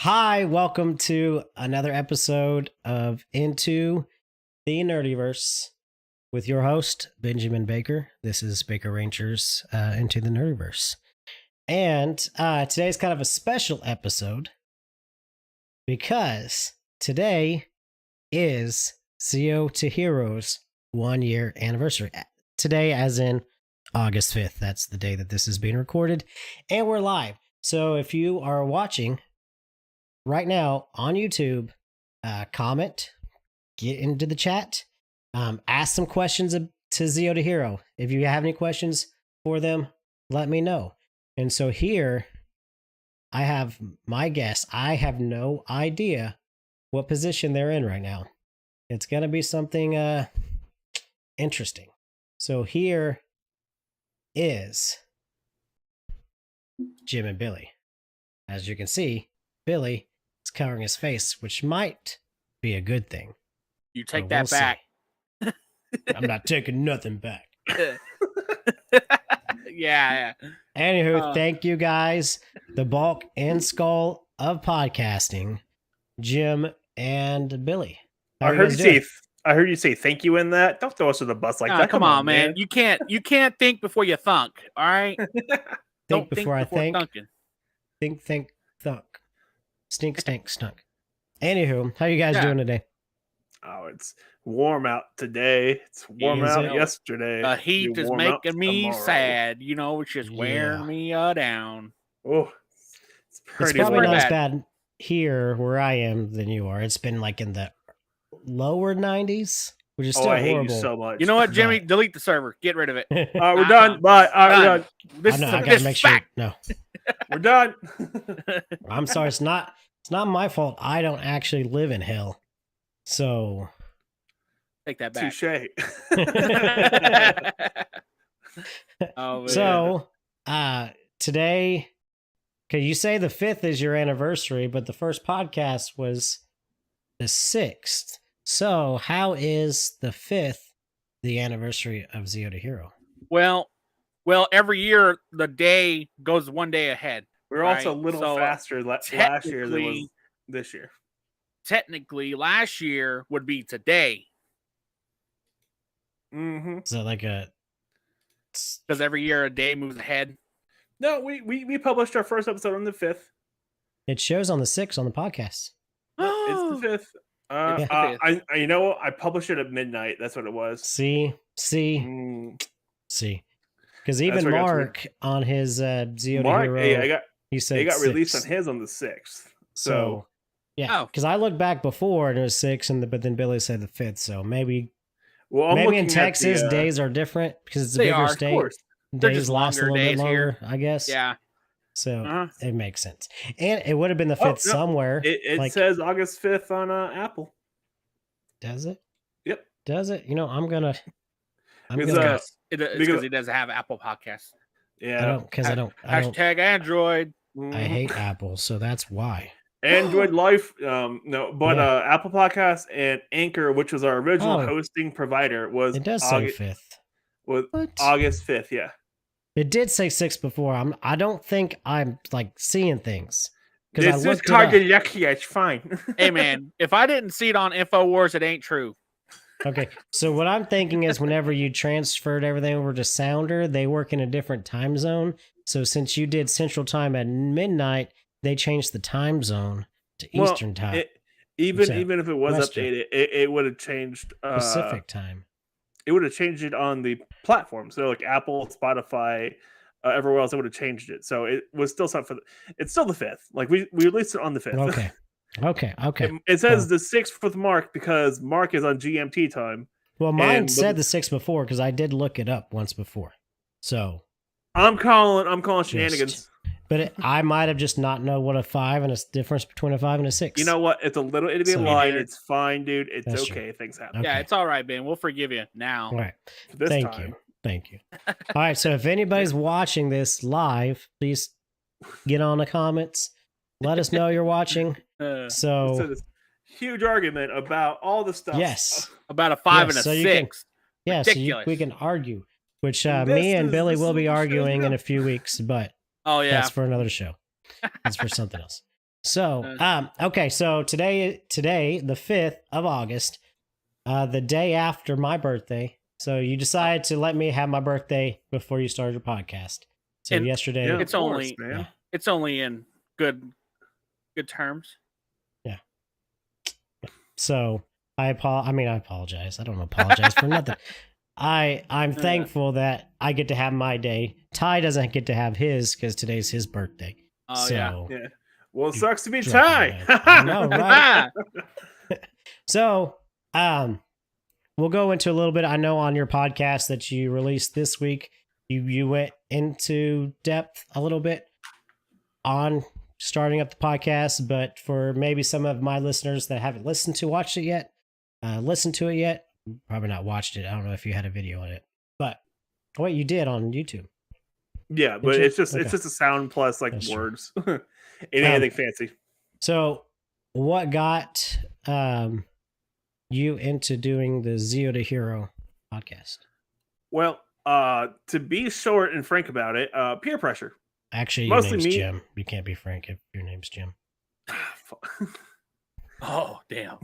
Hi, welcome to another episode of Into the Nerdiverse with your host, Benjamin Baker. This is Baker Rangers Into the Nerdiverse. And today's kind of a special episode because today is Zero to Hero's 1 year anniversary. Today, as in August 5th. That's the day that this is being recorded. And we're live. So if you are watching right now on YouTube, comment, get into the chat, ask some questions to Zero to Hero. If you have any questions for them, let me know. And so here, I have my guess. I have no idea what position they're in right now. It's going to be something interesting. So here is Jim and Billy. As you can see, Billy is covering his face, which might be a good thing. You take that back. I'm not taking nothing back. Yeah. Anywho, thank you guys, the bulk and skull of podcasting, Jim and Billy. I heard you say thank you in that. Don't throw us to the bus like that. Come on, man. You can't think before you thunk. All right. Think before I think. Thunking. Think, thunk. Stink, stunk. Anywho, how you guys doing today? Oh, it's warm out today. It's warm out yesterday. The heat is making me sad. You know, it's just wearing me down. Oh, it's probably not as bad here where I am than you are. It's been like in the lower 90s, which is still I horrible. hate you so much. You know what, Jimmy? Delete the server. Get rid of it. We're done. Bye. We're done. I gotta make sure. No, we're done. I'm sorry. It's not my fault. I don't actually live in hell. So take that back. Touché. So today, okay, you say the 5th is your anniversary, but the first podcast was the 6th. So how is the 5th the anniversary of Zero to Hero? Well, every year the day goes one day ahead. We're also a little faster last year than was this year. Technically, last year would be today. Mm-hmm. Is that like because every year a day moves ahead? No, we published our first episode on the 5th. It shows on the 6th on the podcast. It's the 5th. I you know, I published it at midnight. That's what it was. See. Because even Mark on his Zero to Hero, he said it got 6th. Released on his on the 6th. So yeah, because I looked back before and it was 6, but then Billy said the 5th. So maybe in Texas days are different because it's a bigger state. Days last a little bit longer, I guess. Yeah. So it makes sense. And it would have been the 5th somewhere. It says August 5th on Apple. Does it? Yep. Does it? You know, I'm gonna because he doesn't have Apple Podcasts. Yeah. I don't. Hashtag Android. I hate Apple, so that's why. Android Life, Apple Podcasts and Anchor, which was our original hosting provider, it does say 5th. August 5th, yeah. It did say 6 before. I don't think I'm like seeing things. This is yucky. It's fine. Hey man, if I didn't see it on InfoWars, it ain't true. Okay, so what I'm thinking is whenever you transferred everything over to Sounder, they work in a different time zone. So since you did Central Time at midnight, they changed the time zone to Eastern Time. Even if it was updated, it would have changed Pacific Time. It would have changed it on the platform. So like Apple, Spotify, everywhere else, it would have changed it. So it was still something. It's still the 5th. Like we released it on the 5th. Okay. It says the 6th with Mark because Mark is on GMT time. Well, mine said the 6th before because I did look it up once before. So I'm calling shenanigans. But I might have just not know what a 5 and a difference between a 5 and a 6. You know what? It's a little itty bitty line. It's fine, dude. It's okay. Things happen. Yeah, it's all right, Ben. We'll forgive you now. All right. Thank you. All right. So if anybody's watching this live, please get on the comments. Let us know you're watching. So huge argument about all the stuff. Yes. About a 5 and a 6. So we can argue, which me and Billy will be arguing in a few weeks, but that's for another show. That's for something else. So, okay. So today, the 5th of August, the day after my birthday. So you decided to let me have my birthday before you started your podcast. So And yesterday, Yeah, it's of course, only man. Yeah. it's only in good terms. Yeah. So I apologize. I don't apologize for nothing. I'm thankful that I get to have my day. Ty doesn't get to have his because today's his birthday. Oh, So Yeah. Well, it You sucks to be drop Ty. it, man. I know, right? So, we'll go into a little bit. I know on your podcast that you released this week, you went into depth a little bit on starting up the podcast, but for maybe some of my listeners that haven't listened to it yet, probably not watched it. I don't know if you had a video on it, but what you did on YouTube. Yeah, but you? it's just Okay. a sound plus like That's true. words. Ain't anything fancy. So, what got you into doing the Zero to Hero podcast? Well, to be short and frank about it, peer pressure. Actually, your Mostly name's me. Jim. You can't be frank if your name's Jim. Oh, damn.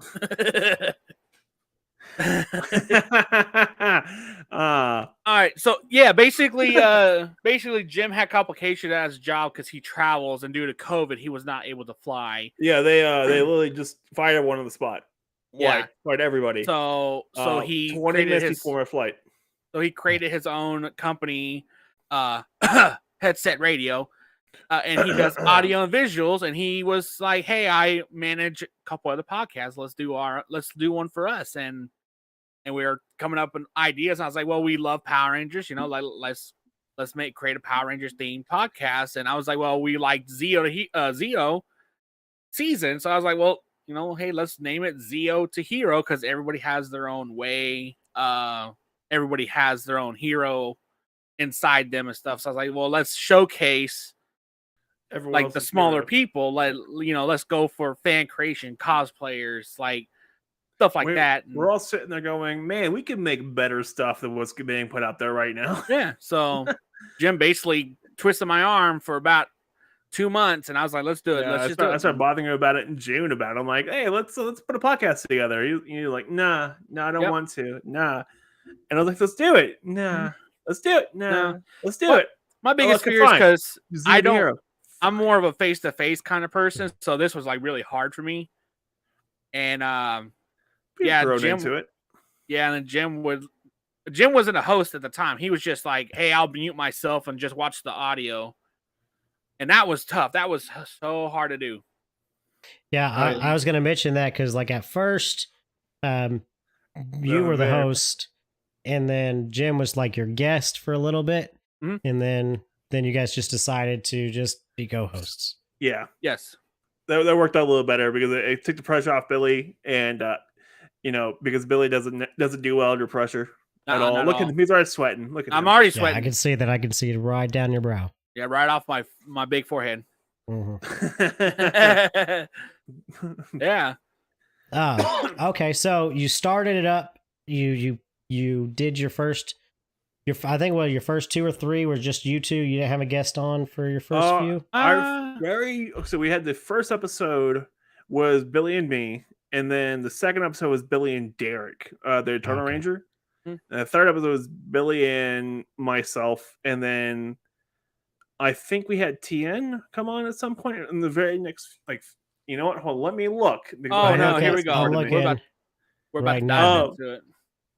All right, so yeah, basically Jim had complications at his job because he travels, and due to COVID, he was not able to fly. Yeah, they literally just fired one on the spot. Yeah. Like, fired everybody. So he 20 created minutes his before my flight. so he created his own company, Headset Radio, and he does audio and visuals. And he was like, "Hey, I manage a couple other podcasts. Let's do one for us." And we were coming up with ideas. And I was like, "Well, we love Power Rangers, like let's create a Power Rangers themed podcast." And I was like, "Well, we like Zeo season," so I was like, "Well, hey, let's name it Zeo to Hero because everybody has their own way. Everybody has their own hero inside them and stuff." So I was like, "Well, let's showcase Everyone like the else's smaller hero. people. Let's go for fan creation, cosplayers, like stuff like that." And We're all sitting there going, "Man, we can make better stuff than what's being put out there right now." yeah, so Jim basically twisted my arm for about 2 months, and I was like, "Let's do it. Yeah, Let's I just do it." started bothering him about it in June. I'm like, "Hey, let's put a podcast together." You're like, "Nah, I don't want to. Nah." And I was like, "Let's do it. Nah, let's do it. Nah, let's do it." My biggest Okay, fear is fine. because Zero to Hero. I'm more of a face-to-face kind of person, so this was like really hard for me. And Thrown Jim into it. Yeah, and then Jim wasn't a host at the time. He was just like, "Hey, I'll mute myself and just watch the audio." And that was tough. That was so hard to do. Yeah, I was going to mention that because, like, at first, you were the host, and then Jim was like your guest for a little bit, and then you guys just decided to just be co-hosts. Yeah. Yes. That worked out a little better because it took the pressure off Billy, and because Billy doesn't do well under pressure at all. Look at him; he's already sweating. Look at him. I'm already sweating. Yeah, I can see that. I can see it right down your brow. Yeah, right off my big forehead. Yeah. Okay. So you started it up. You did your first. I think your first 2 or 3 were just you two. You didn't have a guest on for your first few. So we had the first episode was Billy and me, and then the second episode was Billy and Derek, the Eternal Ranger. And the third episode was Billy and myself, and then I think we had TN come on at some point in the very next. You know what? Hold on, let me look. Oh no! Here we go. We're about to dive into it.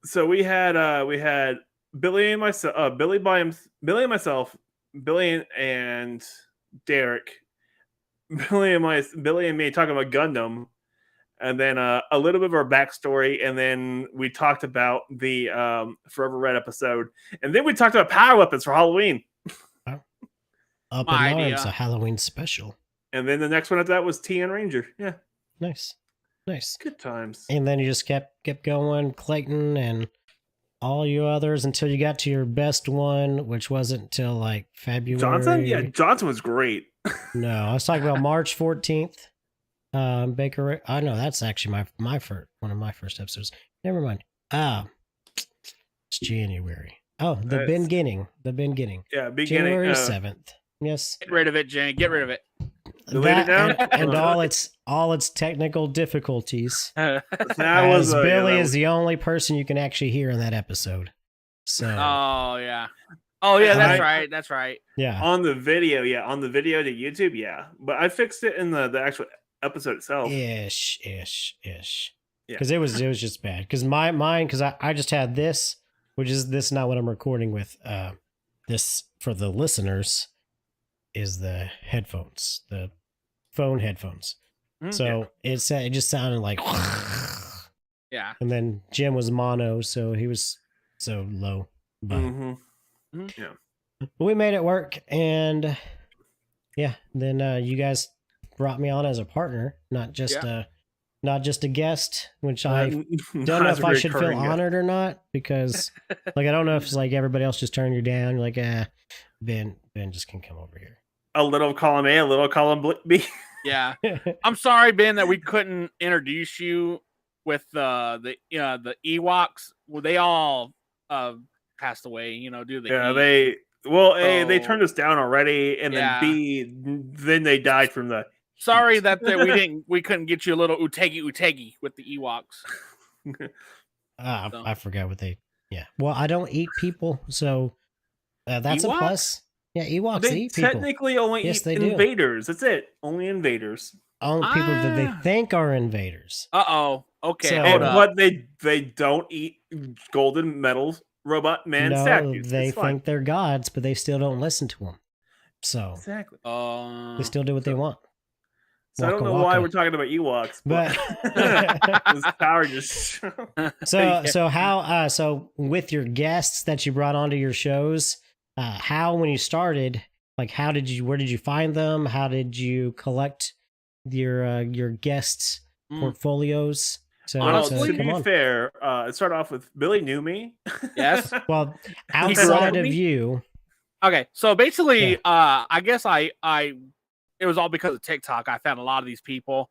So we had Billy and myself, Billy and myself, Billy and Derek, Billy and me talking about Gundam, and then a little bit of our backstory, and then we talked about the Forever Red episode, and then we talked about power weapons for Halloween. Up in Arms, a Halloween special. And then the next one after that was TN Ranger. Yeah. Nice. Good times. And then you just kept going, Clayton and all you others until you got to your best one, which wasn't until like February. Johnson? Yeah, Johnson was great. No, I was talking about March 14th. Baker. I know that's actually my first one of my first episodes. Never mind. It's January. Oh, the beginning. Yeah, beginning. January 7th. Yes. Get rid of it, Jane. Get rid of it. Delete it now? and all its technical difficulties. That As was Billy is the only person you can actually hear in that episode. So Oh yeah. Oh yeah, that's I- right. That's right. yeah. on the video, on the video to YouTube, but I fixed it in the actual episode itself. Ish. Yeah. Because it was just bad. Because mine, because I just had this, which is this not what I'm recording with. This for the listeners is the headphones, the phone headphones. So it just sounded like Yeah. and then Jim was mono, so he was so low. But we made it work, and then you guys brought me on as a partner, not just a guest, which I don't know if I should feel honored or not, because like I don't know if it's like everybody else just turned you down. You're like, Ben just can come over here. A little column A, a little column B. Yeah. I'm sorry, Ben, that we couldn't introduce you with the Ewoks. Well, they all passed away, due to the heat. They turned us down already, and then B, then they died from the Sorry that we couldn't get you a little utegi with the Ewoks. I forgot what they. Yeah. Well, I don't eat people, so that's Ewoks? a plus. Yeah, Ewoks They eat people. technically only Yes, eat they do. invaders. That's it. Only invaders. Only people that they think are invaders. Okay, So- hold up. But they don't eat golden medals robot man No, statues. they It's fine. think they're gods, but they still don't listen to them. So Exactly. they still do what they want. So I don't Waka know why waka. we're talking about Ewoks, But this power just so with your guests that you brought onto your shows, how when you started, like where did you find them? How did you collect your guests' portfolios? So Honestly, to come be on. fair, it started off with Billy knew me. Yes. Well, outside of me? you, Okay, so basically, I guess I it was all because of TikTok. I found a lot of these people,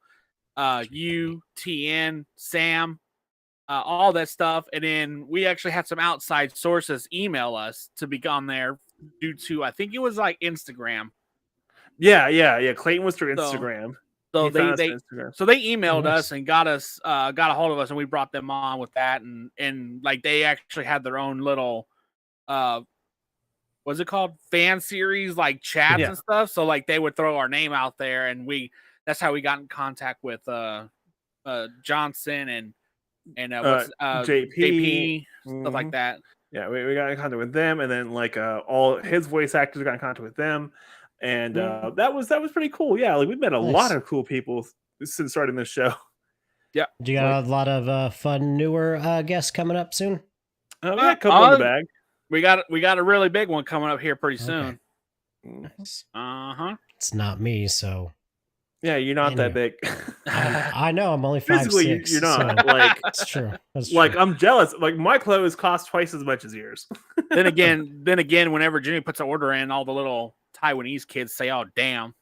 you, TN, Sam, all that stuff, and then we actually had some outside sources email us to be on there due to I think it was like Instagram. Yeah. Clayton was through Instagram. So He found us they on Instagram. so they emailed Nice. us and got a hold of us, and we brought them on with that, and like they actually had their own little what's it called, fan series, like chats and stuff. So like they would throw our name out there, and that's how we got in contact with Johnson and JP stuff like that. Yeah, we got in contact with them, and then like all his voice actors got in contact with them, and that was pretty cool. Yeah, like we met a lot of cool people since starting this show. Yeah, you got a lot of fun newer guests coming up soon. We got a couple in the bag. We got a really big one coming up here pretty soon. Nice. It's not me, so yeah, you're not that big. I know. I'm only 5'6". Physically, you're not. So like that's true. Like I'm jealous. Like my clothes cost twice as much as yours. then again, whenever Jimmy puts an order in, all the little Taiwanese kids say, "Oh, damn."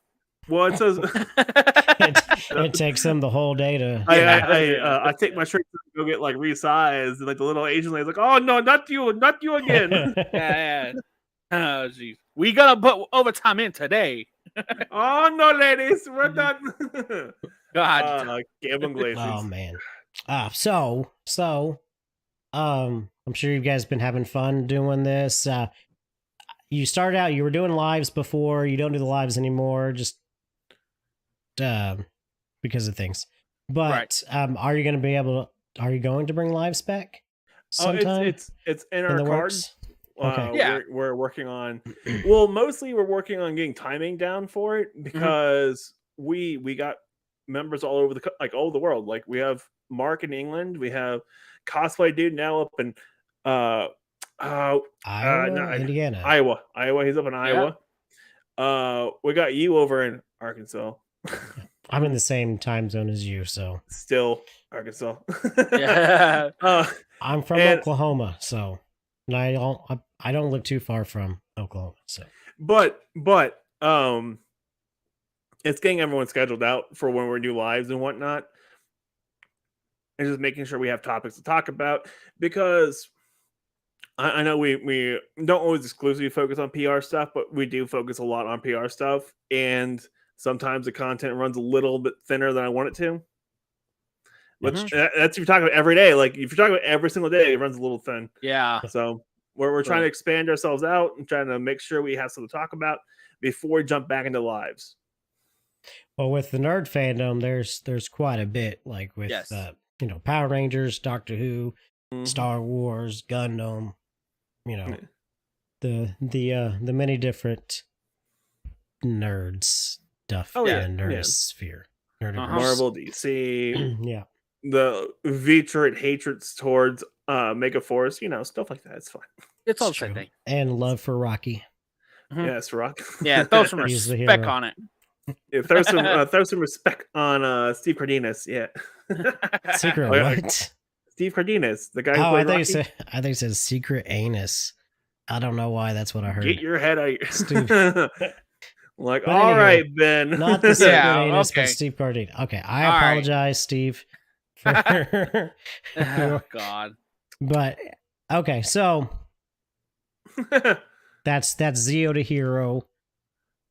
Well, it says it takes them the whole day to. I take my shirt to go get like resized, and like the little Asian lady's like, "Oh no, not you again." Yeah. Oh, geez. We gotta put overtime in today. Oh no, ladies, we're done. God, Gavin Glaciers. Oh man. I'm sure you guys been having fun doing this. You started out, you were doing lives before. You don't do the lives anymore, just because of things. But are you going to be able to? Are you going to bring lives back? Sometime? It's in our cards. Okay. We're working on. Well, mostly we're working on getting timing down for it because we got members all over all over the world. Like we have Mark in England, we have Cosplay Dude now up in Indiana. Iowa. He's up in Iowa. We got you over in Arkansas. I'm in the same time zone as you, so still Arkansas. Yeah. I'm from Oklahoma, so I don't live too far from Oklahoma. So, but it's getting everyone scheduled out for when we do lives and whatnot, and just making sure we have topics to talk about because I know we don't always exclusively focus on PR stuff, but we do focus a lot on PR stuff, and Sometimes the content runs a little bit thinner than I want it to. But that's if you're talking about every day. Like if you're talking about every single day, it runs a little thin. Yeah. So we're trying to expand ourselves out and trying to make sure we have something to talk about before we jump back into lives. Well, with the nerd fandom, there's quite a bit, like with Power Rangers, Doctor Who, Star Wars, Gundam, the many different nerds stuff in Nerdisphere. Marvel, DC, yeah. The vitriol hatreds towards Megaforce, stuff like that. It's fine. It's all the same thing. And love for Rocky. Yes, Rock. Yeah, throw some respect on it. Yeah, throw some respect on Steve Cardenas. Yeah. Secret what? Steve Cardenas, the guy who played Rocky. I think it said secret anus. I don't know why that's what I heard. Get your head out of your Steve. Like, but all right, Ben. Not the secret anus, but Steve Cardenas. Okay, I apologize, Steve. For... Oh, God. But okay, so that's Zeo to Hero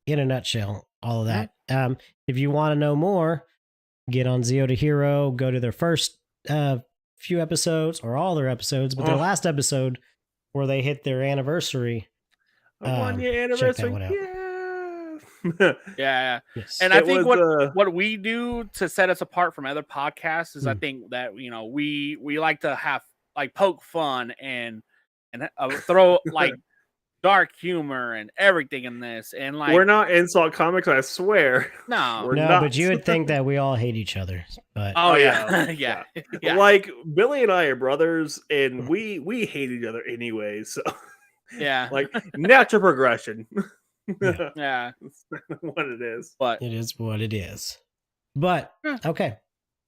in a nutshell. All of that. If you want to know more, get on Zeo to Hero. Go to their first few episodes or all their episodes, but their last episode where they hit their anniversary. 1 year anniversary. Yeah. Yes. And I think what we do to set us apart from other podcasts is I think that we like to have like poke fun and throw like dark humor and everything in this, and like we're not insult comics, I swear. No, but you would think that we all hate each other. But yeah. Like Billy and I are brothers, and we hate each other anyway. So yeah, like natural progression. Yeah. That's what it is. But it is what it is. But okay,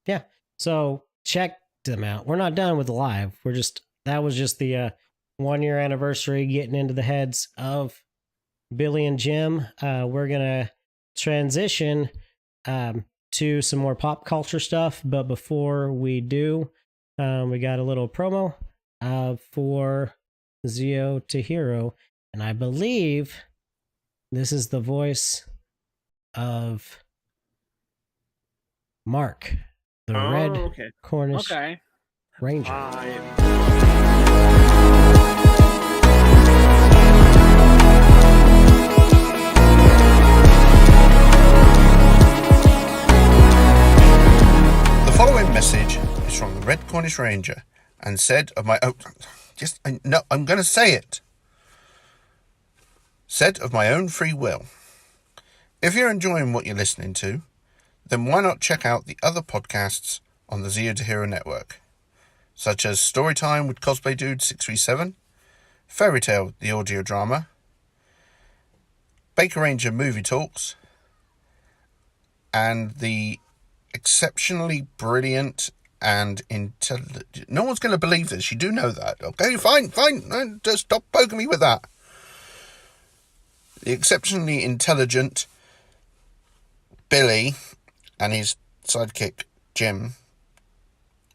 yeah. So check them out. We're not done with the live. That was just the 1 year anniversary, getting into the heads of Billy and Jim. We're gonna transition to some more pop culture stuff, but before we do, we got a little promo for Zeo to Hero, and I believe this is the voice of Mark, the Red Cornish Ranger. The following message is from the Red Cornish Ranger and said of my own... I'm going to say it. Said of my own free will. If you're enjoying what you're listening to, then why not check out the other podcasts on the Zeo to Hero network, such as Storytime with Cosplay Dude 637, Fairy Tale, the audio drama, Baker Ranger Movie Talks, and the exceptionally brilliant and intelligent... No one's going to believe this, you do know that. Okay, fine, just stop poking me with that. The exceptionally intelligent Billy and his sidekick Jim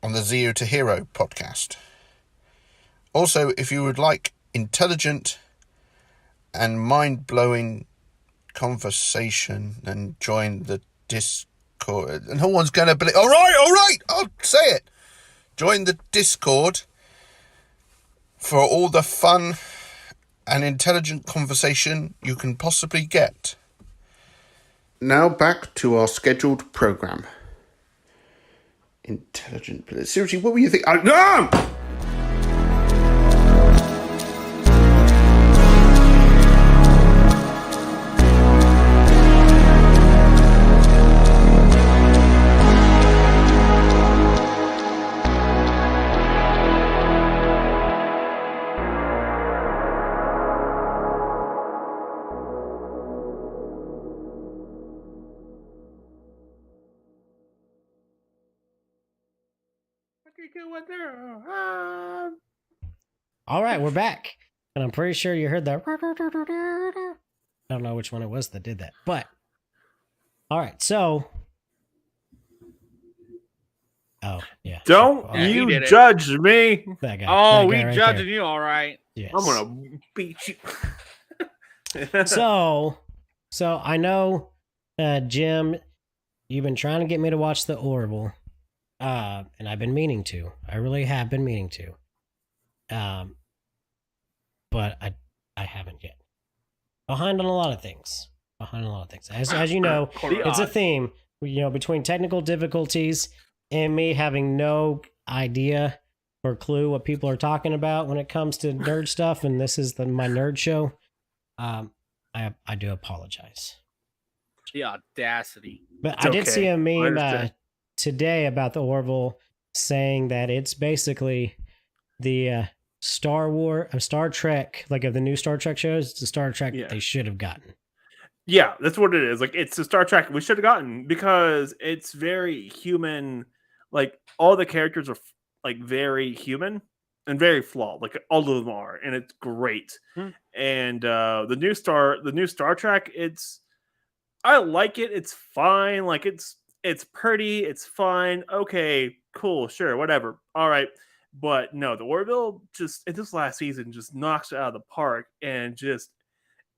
on the Zeo to Hero podcast. Also, if you would like intelligent and mind-blowing conversation, then join the Discord. And no one's going to believe... All right, I'll say it. Join the Discord for all the fun and intelligent conversation you can possibly get. Now back to our scheduled program. Intelligent. Seriously, what were you thinking? No! All right, we're back. And I'm pretty sure you heard that. I don't know which one it was that did that. But, all right, so... Oh, yeah. Don't you judge me. That guy. Oh, that we guy right judging there. you, all right. Yes. I'm going to beat you. So I know Jim, you've been trying to get me to watch The Orville, and I've been meaning to. I really have been meaning to. But I haven't yet. Behind on a lot of things. As you know, it's a theme. Between technical difficulties and me having no idea or clue what people are talking about when it comes to nerd stuff, and this is my nerd show. I do apologize. The audacity. But I did see a meme today about the Orville saying that it's basically the Star Trek, like of the new Star Trek shows, it's the Star Trek they should have gotten. Yeah, that's what it is. Like, it's the Star Trek we should have gotten because it's very human. Like, all the characters are like very human and very flawed. Like, all of them are, and it's great. And the new Star Trek, I like it. It's fine. Like, it's pretty. It's fine. Okay, cool, sure, whatever. All right. But no, the Orville just in this last season just knocks it out of the park, and just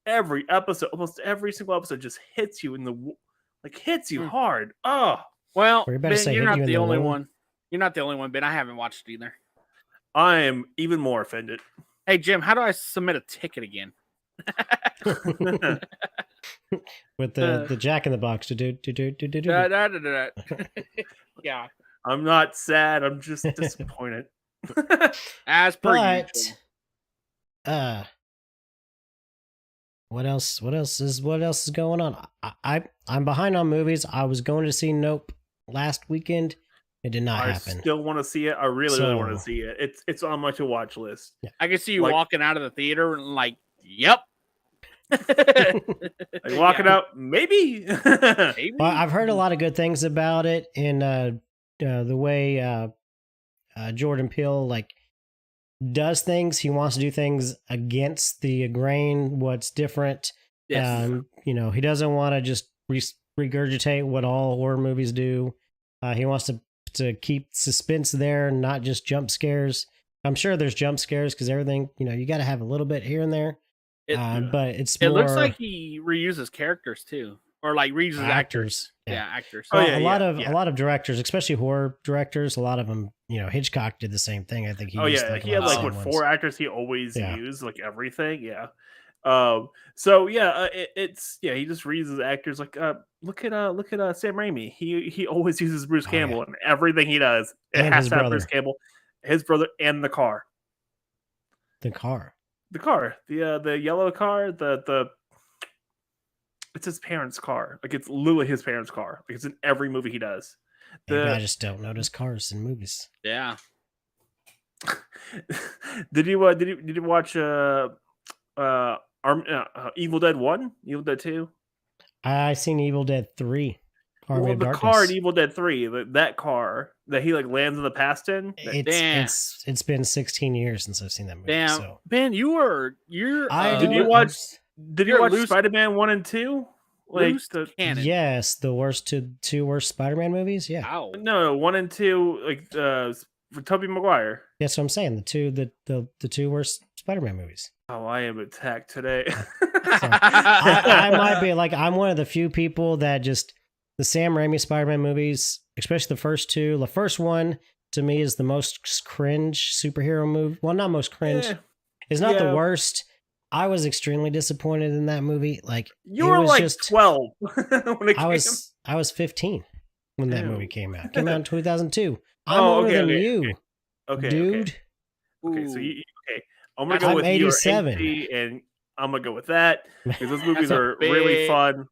every episode, almost every single episode, just hits you hits you hard. Oh, well, Ben, you're not the only one. You're not the only one, Ben. I haven't watched it either. I am even more offended. Hey, Jim, how do I submit a ticket again? With the Jack in the Box. Yeah. I'm not sad. I'm just disappointed. As per usual. What else is going on? I'm behind on movies. I was going to see Nope last weekend. It did not happen. I still want to see it. I really want to see it. It's on my to watch list. Yeah. I can see you walking out of the theater and like, yep. Like walking out, maybe. Well, I've heard a lot of good things about it, and the way Jordan Peele does things. He wants to do things against the grain, what's different. Yes. He doesn't want to just regurgitate what all horror movies do. He wants to keep suspense there, not just jump scares. I'm sure there's jump scares because everything, you got to have a little bit here and there. But it looks like he reuses characters too, or like reuses actors. Yeah, actors. Well, a lot of directors, especially horror directors, a lot of them, Hitchcock did the same thing. I think he used he had 4 actors he always used, like everything. Yeah. He just reuses actors. Like look at Sam Raimi. He always uses Bruce Campbell in everything he does. It has to have Bruce Campbell, his brother, and the car. The car. The yellow car, it's his parents' car. Like, it's literally his parents' car. Like, it's in every movie he does. Maybe I just don't notice cars in movies. Yeah. Did you watch Evil Dead 1? Evil Dead 2? I seen Evil Dead 3. The car in Evil Dead 3, that car that he lands in the past in. It's been 16 years since I've seen that movie. Damn, so. Ben, did you watch Spider-Man 1 and 2? Canon. Yes, the two worst Spider-Man movies. Yeah. Ow. No, 1 and 2, for Tobey Maguire. That's what I'm saying. The two worst Spider-Man movies. Oh, I am attacked today. I might be I'm one of the few people that just the Sam Raimi Spider-Man movies, especially the first two. The first one to me is the most cringe superhero movie. Well, not most cringe. It's not the worst. I was extremely disappointed in that movie. You were 12 when it came. I was 15 when that movie came out. It came out in 2002. I'm older than you. Okay, dude. Okay, so I'm gonna go with 87, and I'm gonna go with that because those movies are really fun.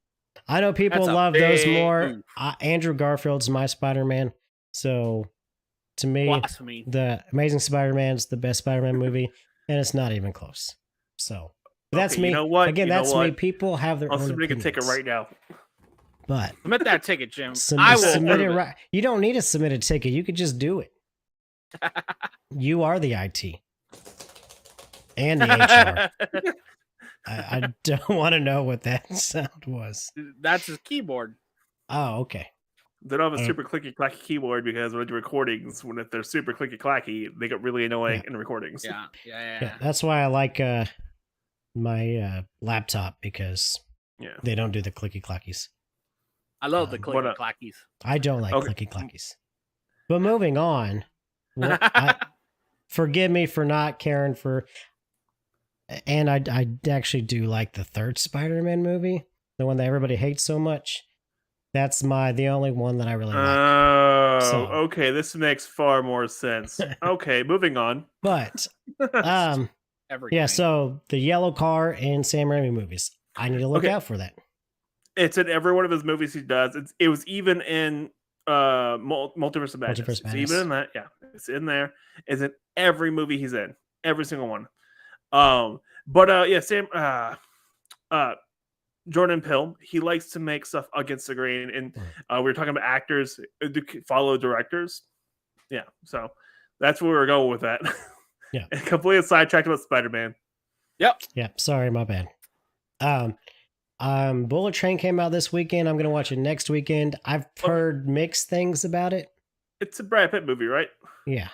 I know people love those more. Andrew Garfield's my Spider-Man, so to me, Blasphemy. The Amazing Spider-Man is the best Spider-Man movie, and it's not even close. So that's me. You know what? Again, that's me. People have their own submit opinions. a ticket right now. But submit that ticket, Jim. I will submit it right. You don't need to submit a ticket. You could just do it. You are the IT and the HR. I don't want to know what that sound was. That's his keyboard. Oh, okay. They don't have a super clicky clacky keyboard because when I do recordings, if they're super clicky clacky, they get really annoying in recordings. Yeah. That's why I like my laptop because they don't do the clicky clackies. I love the Um, clicky clackies. I don't like Okay. clicky clackies. But moving on, forgive me for not caring for. And I actually do like the third Spider-Man movie, the one that everybody hates so much. That's the only one that I really like. Oh, So- okay. This makes far more sense. Okay, moving on. But Everything. yeah, so the yellow car in Sam Raimi movies. I need to look Okay. out for that. It's in every one of his movies he does. It was even in Multiverse of Madness. Multiverse It's Madness. even in that. Yeah, it's in there. It's in every movie he's in. Every single one. Yeah, Sam Jordan Peele, he likes to make stuff against the grain, and we were talking about actors follow directors. Yeah, so that's where we were going with that. Yeah. And completely sidetracked about Spider-Man. Yep. Yeah, sorry, my bad. Bullet Train came out this weekend. I'm gonna watch it next weekend. I've heard mixed things about it. It's a Brad Pitt movie, right? Yeah,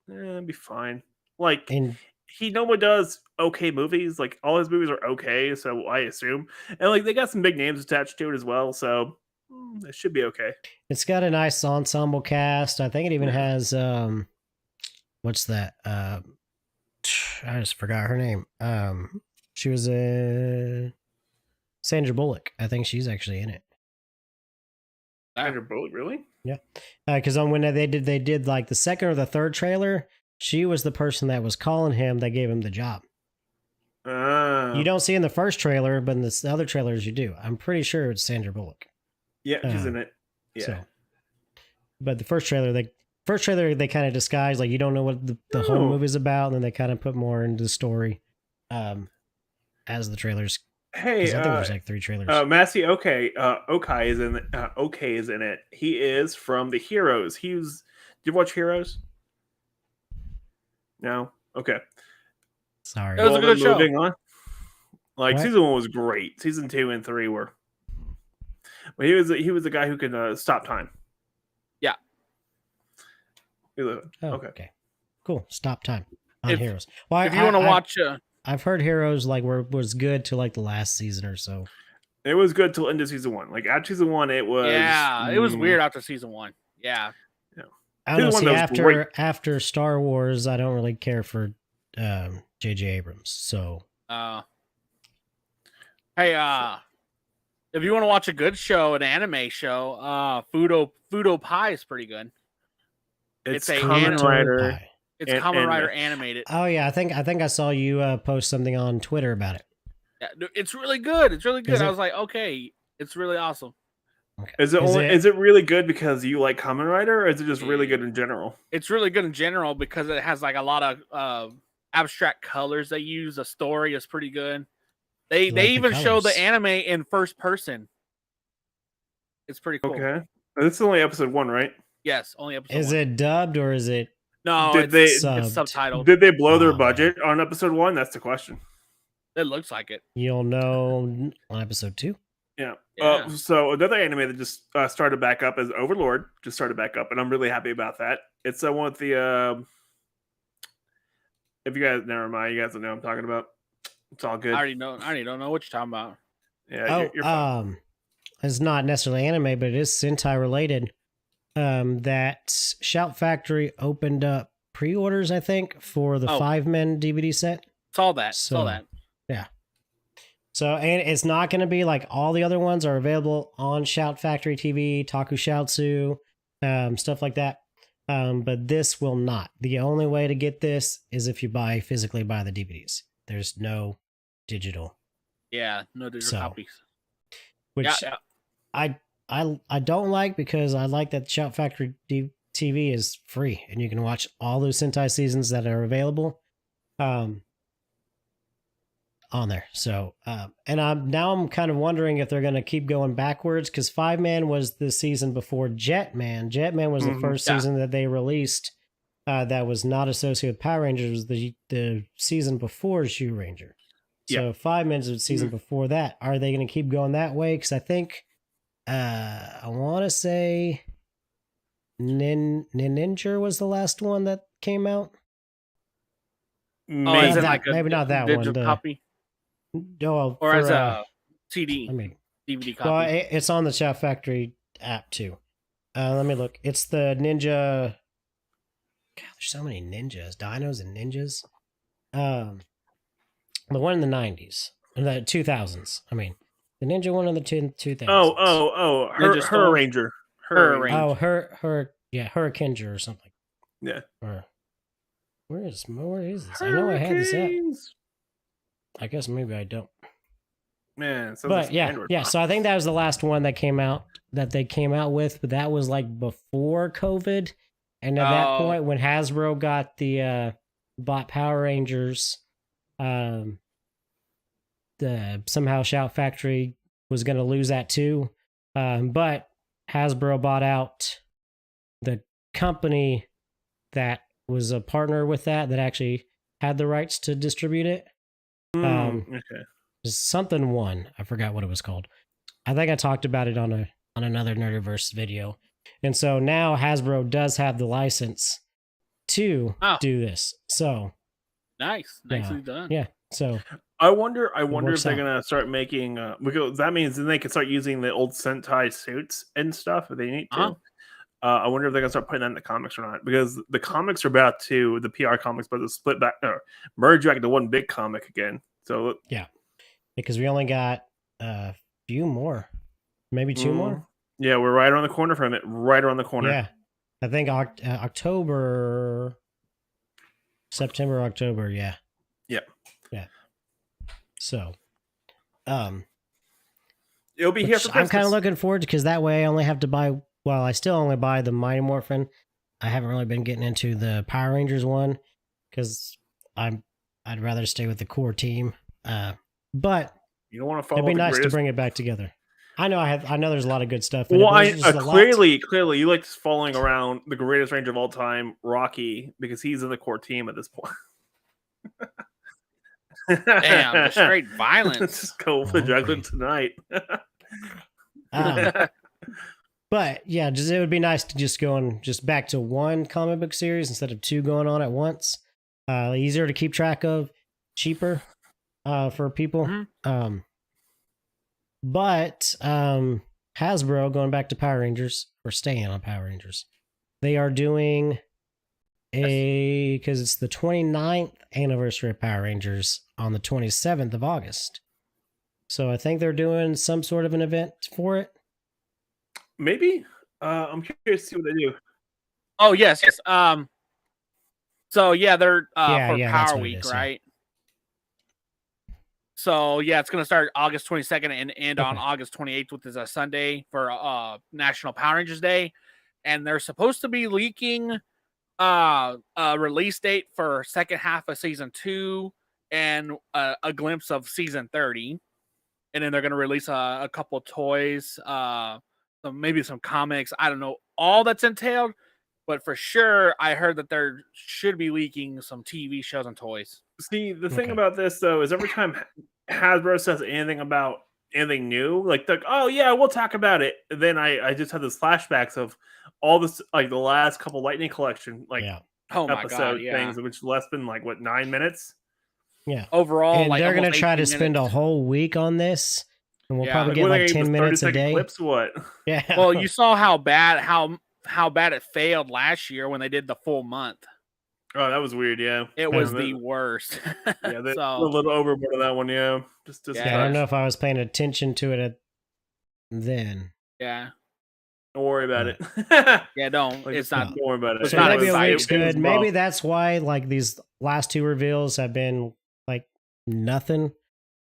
It'd be fine. Like, and he normally does okay movies. Like, all his movies are okay, so I assume. And like, they got some big names attached to it as well, so it should be okay. it's got a nice ensemble cast. I think it even Yeah. has what's that? I just forgot her name. She was Sandra Bullock. I think she's actually in it. Sandra Bullock, really? Because when they did like the second or the third trailer, she was the person that was calling him that gave him the job. You don't see in the first trailer, but in the other trailers you do. I'm pretty sure it's Sandra Bullock. Yeah, she's in it. Yeah. So, but the first trailer they kind of disguise, like you don't know what the whole Oh. movie's about, and then they kind of put more into the story as the trailers. Hey, 'Cause I think there's like 3 trailers. Massey Okai is in Okay is in it. He is from the Heroes. Did you watch Heroes? No? Okay. Sorry. It was a good show. Moving on. Like, What? season 1 was great. Season 2 and 3 were. But he was the guy who could stop time. Yeah. Oh, Okay. Cool. Stop time on If- Heroes. Well, If you want to watch, I've heard Heroes was good to like the last season or so. It was good till end of season 1. Like, after season 1, it was. it was weird after season 1. Yeah. I don't know. Season See, 1 that was great. after Star Wars, I don't really care for J.J. Abrams. So Hey, if you want to watch a good show, an anime show, Fudo Pie is pretty good. It's a Kamen anime. Rider. Pie. It's And- Kamen and- Rider animated. Oh yeah, I think I saw you post something on Twitter about it. Yeah, it's really good. It's really good. Is I it? was like, okay, it's really awesome. Okay. Is it really good because you like Kamen Rider, or is it just really good in general? It's really good in general because it has like a lot of abstract colors they use. The story is pretty good. They like the even show the colors. anime in first person. It's pretty cool. Okay. This is only episode 1, right? Yes, only episode. Is 1. it dubbed or is it? No, Did it's they- subtitled. Did they blow their Oh, man. budget on episode 1? That's the question. It looks like it. You'll know on episode 2. Yeah. Yeah. So another anime that just started back up is Overlord. Just started back up, and I'm really happy about that. It's one with the. If you guys never mind, you guys don't know what I'm talking about. It's all good. I already don't know what you're talking about. Yeah, you're fine. It's not necessarily anime, but it is Sentai related. That Shout Factory opened up pre-orders, I think, for the 5-men DVD set. Saw that. So- Saw that. So, and it's not going to be like all the other ones are available on Shout Factory TV, Takushoutsu, stuff like that. But this will not. The only way to get this is if you physically buy the DVDs. There's no digital, Yeah, no digital So, copies. which Yeah. I don't like, because I like that Shout Factory TV is free and you can watch all those Sentai seasons that are available on there. So and I'm kind of wondering if they're going to keep going backwards, because 5-man was the season before Jetman. Jetman was the Mhm. first Yeah. season that they released that was not associated with Power Rangers. It was the season before Zhu Ranger. So 5-man's the season before that. Are they going to keep going that way? Because I think I want to say Ninja was the last one that came out. Oh, Maybe. as in that- like a maybe not that digital one, copy, No, or for, as a CD. I mean, DVD copy. Well, it's on the Shout Factory app too. Let me look. It's the Ninja. God, there's so many ninjas, dinos, and ninjas. The one in the 90s, the 2000s. I mean, the ninja one in the 2000s. Ninja Storm? Her Ranger. Her Ranger. Oh, Hurricaneer or something. Yeah. Or where is this? I know I had this app. Hurricanes. I guess maybe I don't. Man, it sounds like But some yeah, Android yeah. pop. So I think that was the last one that came out that they came out with, but that was like before COVID. And at that point, when Hasbro got the bought Power Rangers, the somehow Shout Factory was going to lose that too. But Hasbro bought out the company that was a partner with that actually had the rights to distribute it. Okay. Something one. I forgot what it was called. I think I talked about it on another Nerdiverse video. And so now Hasbro does have the license to do this. So nicely done. Yeah. So I wonder if works they're out. gonna start making because that means then they can start using the old Sentai suits and stuff if they need to. Uh-huh. I wonder if they're gonna start putting that in the comics or not, because the comics are about to the PR comics, but the split back merge back into one big comic again. So yeah, because we only got a few more, maybe two more. Yeah, we're right around the corner from it. Right around the corner. Yeah, I think September, October. Yeah. Yep. Yeah. So, it'll be here for Christmas. I'm kind of looking forward to, because that way I only have to buy. Well, I still only buy the Mighty Morphin. I haven't really been getting into the Power Rangers one because I'd rather stay with the core team. But you don't want to follow. It'd be the nice greatest... to bring it back together. I know there's a lot of good stuff. Well, clearly, you like following around the greatest ranger of all time, Rocky, because he's in the core team at this point. Damn, the straight violence. Let's just go for the juggling tonight. But yeah, it would be nice to just go on just back to one comic book series instead of two going on at once. Easier to keep track of, cheaper for people. Mm-hmm. But Hasbro, going back to Power Rangers, or staying on Power Rangers, they are doing because it's the 29th anniversary of Power Rangers on the 27th of August. So I think they're doing some sort of an event for it. Maybe. I'm curious to see what they do. Oh, yes. So yeah, they're for Power Week, is, right? So yeah, it's gonna start August 22nd and end on August 28th, which is a Sunday for National Power Rangers Day, and they're supposed to be leaking a release date for second half of season 2 and a glimpse of season 30, and then they're gonna release a couple of toys, maybe some comics. I don't know all that's entailed, but for sure, I heard that there should be leaking some TV shows and toys. See, the thing about this, though, is every time Hasbro says anything about anything new, like, oh, yeah, we'll talk about it. And then I just have this flashbacks of all this, like, the last couple Lightning Collection, like, episode things, which less than, 9 minutes? Yeah. Overall, and they're going to try to spend a whole week on this. And we'll probably get 10 minutes a day. Clips, what? Yeah. Well, you saw how bad it failed last year when they did the full month. Oh, that was weird. Yeah, it was the worst. Yeah, a little overboard on that one. Yeah, just I don't know if I was paying attention to it then. Yeah, don't worry about it. Yeah, don't. It's not. Don't worry about it. So maybe a week's good. Maybe that's why these last two reveals have been nothing.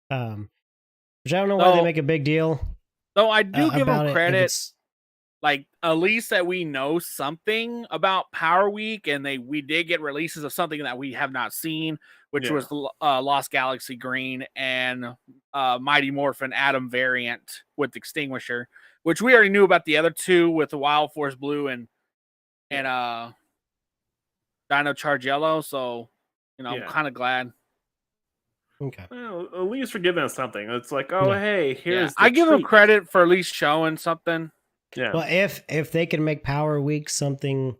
Which I don't know why they make a big deal. So I do give them credit. At least that we know something about Power Week, and we did get releases of something that we have not seen, which was Lost Galaxy Green and Mighty Morphin Atom variant with Extinguisher, which we already knew about the other two with the Wild Force Blue and Dino Charge Yellow. So I'm kind of glad. Okay. Well, at least for giving us something. It's like, hey, here's. I give them credit for at least showing something. Yeah. Well, if they can make Power Week something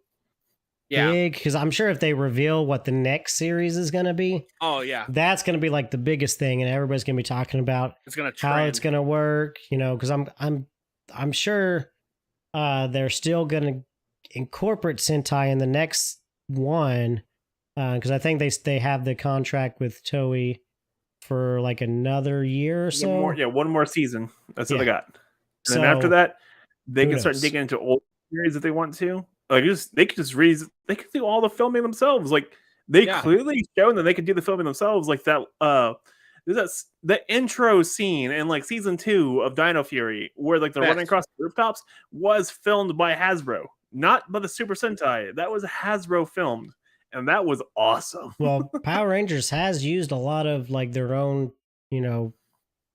big, because I'm sure if they reveal what the next series is going to be, Oh yeah, that's going to be like the biggest thing, and everybody's going to be talking about it's gonna how trend. it's going to work. Because I'm sure they're still going to incorporate Sentai in the next one, because I think they have the contract with Toei for like another year or so. One more season. That's what they got. And then So, after that, they who can start knows? digging into old series if they want to. Like they could just they could do all the filming themselves. Like they clearly shown that they could do the filming themselves. Like that there's the intro scene in like season 2 of Dino Fury, where like they're running across the rooftops, was filmed by Hasbro, not by the Super Sentai. That was Hasbro filmed, and that was awesome. Well, Power Rangers has used a lot of like their own,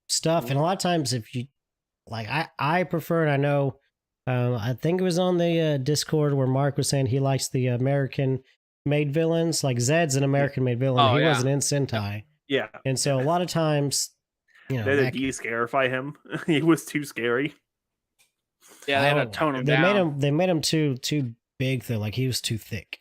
stuff, and a lot of times if you like, I prefer, and I know, I think it was on the Discord where Mark was saying he likes the American made villains. Like Zed's an American made villain. He wasn't in Sentai. Yeah. And so a lot of times, they had to de-scarify him. He was too scary. Yeah, they had to tone him down. They made him too big though. Like he was too thick.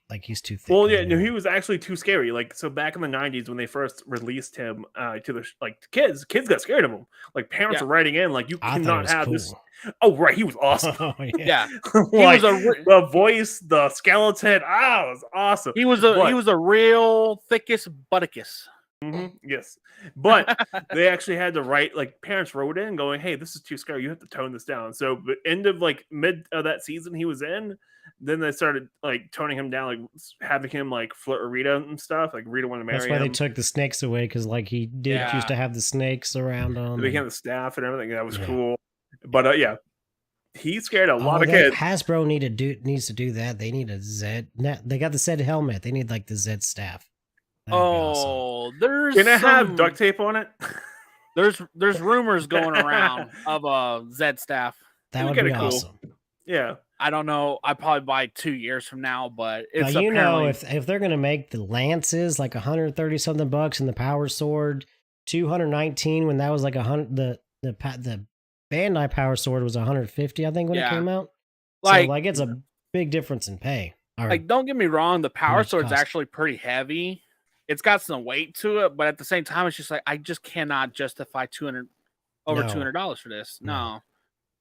Well, yeah, no, he was actually too scary. Like, so back in the 90s when they first released him to the kids got scared of him. Like parents were writing in like, you cannot have this. Oh right, he was awesome. Oh, yeah. Like, the voice, the skeleton. It was awesome. He was a real thickest butticus. Mm-hmm, yes, but they actually had to write, like parents wrote in going, hey, this is too scary, you have to tone this down. So the end of like mid of that season he was in, then they started like toning him down, like having him like flirt with Rita and stuff. Like Rita wanted to marry him. That's why they took the snakes away, because like he did used to have the snakes around him. They became the staff and everything. That was cool. But he scared a lot of kids. Hasbro needs to do that. They need a Zed. They got the Zed helmet. They need like the Zed staff. Awesome. Can I have duct tape on it? There's rumors going around of a Zed staff. That would be awesome. Yeah. I don't know. I probably buy 2 years from now, but it's if they're gonna make the lances like 130 something bucks and the power sword 219 when that was like 100, the Bandai power sword was 150 I think when it came out. Like it's a big difference in pay. Like don't get me wrong, the power sword's actually pretty heavy. It's got some weight to it, but at the same time, it's just like I just cannot justify $200 for this. No,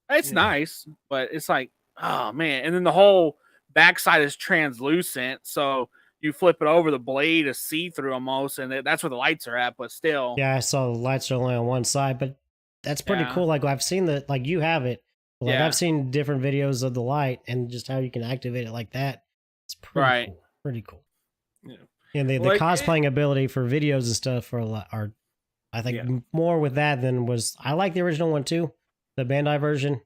it's nice, but it's like, oh man! And then the whole backside is translucent, so you flip it over, the blade is see through almost, and that's where the lights are at. But still, yeah, I saw the lights are only on one side, but that's pretty cool. Like I've seen like you have it. Like I've seen different videos of the light and just how you can activate it like that. It's pretty cool. Pretty cool. Yeah. And the cosplaying ability for videos and stuff are I think more with that than was. I like the original one too, the Bandai version.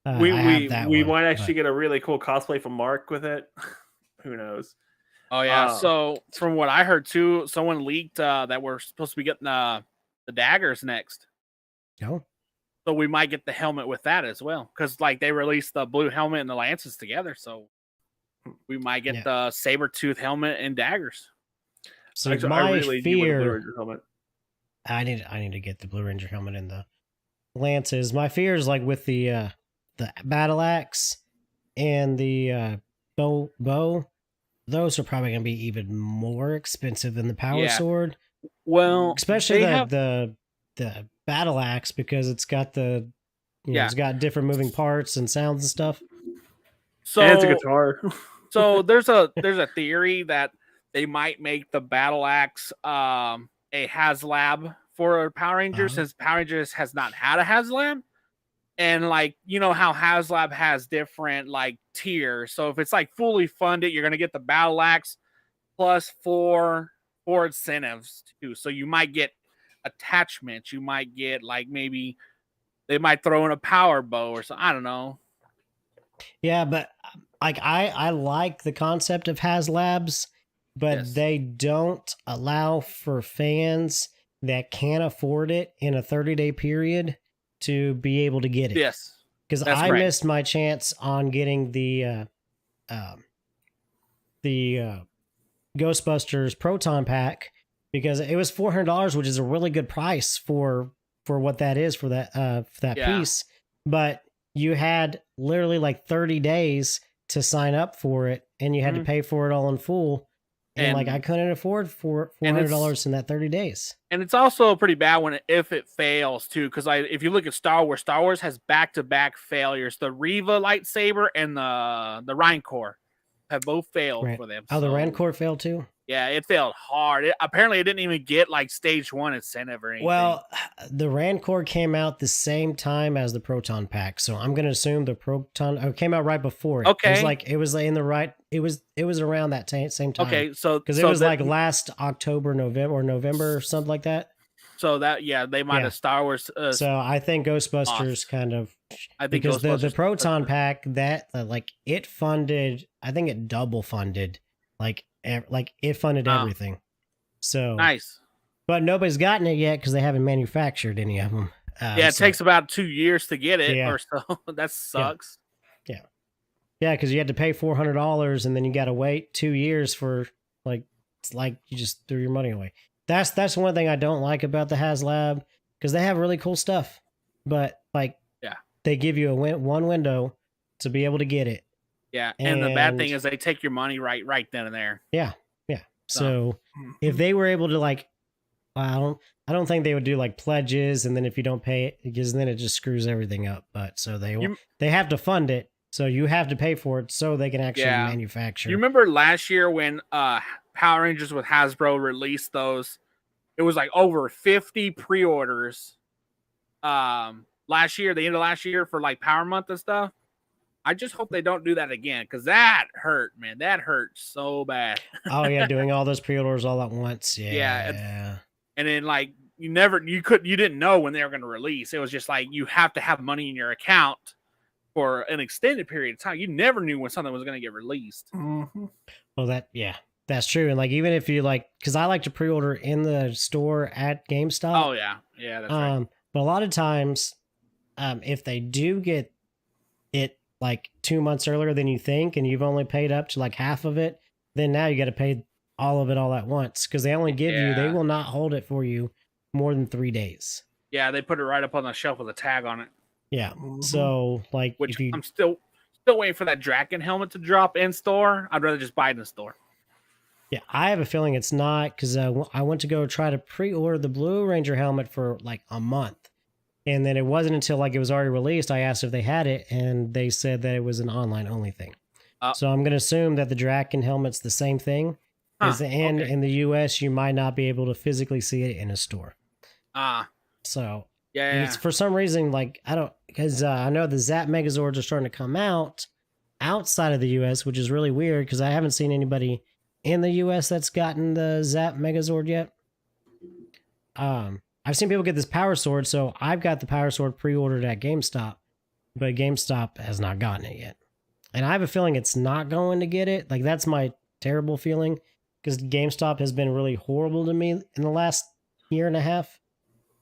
We might actually get a really cool cosplay from Mark with it. Who knows? Oh yeah. So from what I heard too, someone leaked that we're supposed to be getting the daggers next. Oh. So we might get the helmet with that as well, because like they released the blue helmet and the lances together, so we might get the saber-tooth helmet and daggers. So actually, my fear, I need to get the Blue Ranger helmet and the lances. My fear is like with the battle axe and the bow. Those are probably going to be even more expensive than the power sword. Well, especially the battle axe, because it's got it's got different moving parts and sounds and stuff. So and it's a guitar. So there's a theory that they might make the battle axe a HasLab for Power Rangers, since Power Rangers has not had a HasLab. And like, you know how HasLab has different like tiers. So if it's like fully funded, you're gonna get the battle axe plus four incentives too. So you might get attachments. You might get like maybe they might throw in a power bow or something. I don't know. Yeah, but like I like the concept of HasLabs, but they don't allow for fans that can't afford it in a 30-day period to be able to get it. Yes. Because I missed my chance on getting the Ghostbusters Proton Pack, because it was $400, which is a really good price for what that is for that piece. But you had literally like 30 days to sign up for it, and you had to pay for it all in full. And like I couldn't afford $400 in that 30 days. And it's also pretty bad if it fails too, because if you look at Star Wars has back-to-back failures. The Reva lightsaber and the Rancor have both failed for them. Oh, the Rancor failed too? Yeah, it failed hard. Apparently, it didn't even get like stage 1 incentive or anything. Well, the Rancor came out the same time as the Proton Pack, so I'm going to assume the Proton came out right before it. Okay, it was in the right. It was around that same time. Okay, so because it was like last October, November, or something like that. So that they might have Star Wars. So I think Ghostbusters kind of. I think because the Proton Pack that like it funded. I think it double funded like it funded everything. So nice. But nobody's gotten it yet because they haven't manufactured any of them. It takes about 2 years to get it or so. That sucks. Yeah, because you had to pay $400 and then you got to wait 2 years for it's like you just threw your money away. That's one thing I don't like about the HasLab, because they have really cool stuff, but they give you one window to be able to get it. Yeah, and the bad thing is they take your money right then and there. Yeah. So if they were able to I don't think they would do like pledges, and then if you don't pay it, because then it just screws everything up. But so they have to fund it, so you have to pay for it so they can actually manufacture. You remember last year when Power Rangers with Hasbro released those? It was like over 50 pre-orders. Last year, the end of last year for like Power Month and stuff. I just hope they don't do that again, because that hurt, man. That hurt so bad. Oh yeah, doing all those pre-orders all at once. Yeah. And then you didn't know when they were going to release. It was just like you have to have money in your account for an extended period of time. You never knew when something was going to get released. Mm-hmm. Well, that's true. And even if you because I like to pre-order in the store at GameStop. Oh yeah, that's right. But a lot of times, if they do get it 2 months earlier than you think, and you've only paid up to half of it, then now you got to pay all of it all at once, because they only give you, they will not hold it for you more than 3 days. Yeah, they put it right up on the shelf with a tag on it. Yeah. So which I'm still waiting for that Draken helmet to drop in store. I'd rather just buy it in the store. Yeah, I have a feeling it's not, because I went to go try to pre-order the Blue Ranger helmet for a month. And then it wasn't until it was already released, I asked if they had it, and they said that it was an online-only thing. So I'm going to assume that the Draken helmet's the same thing. In the U.S., you might not be able to physically see it in a store. So it's for some reason, because I know the Zap Megazords are starting to come out outside of the U.S., which is really weird, because I haven't seen anybody in the U.S. that's gotten the Zap Megazord yet. I've seen people get this Power Sword, so I've got the Power Sword pre-ordered at GameStop, but GameStop has not gotten it yet. And I have a feeling it's not going to get it. That's my terrible feeling, because GameStop has been really horrible to me in the last year and a half,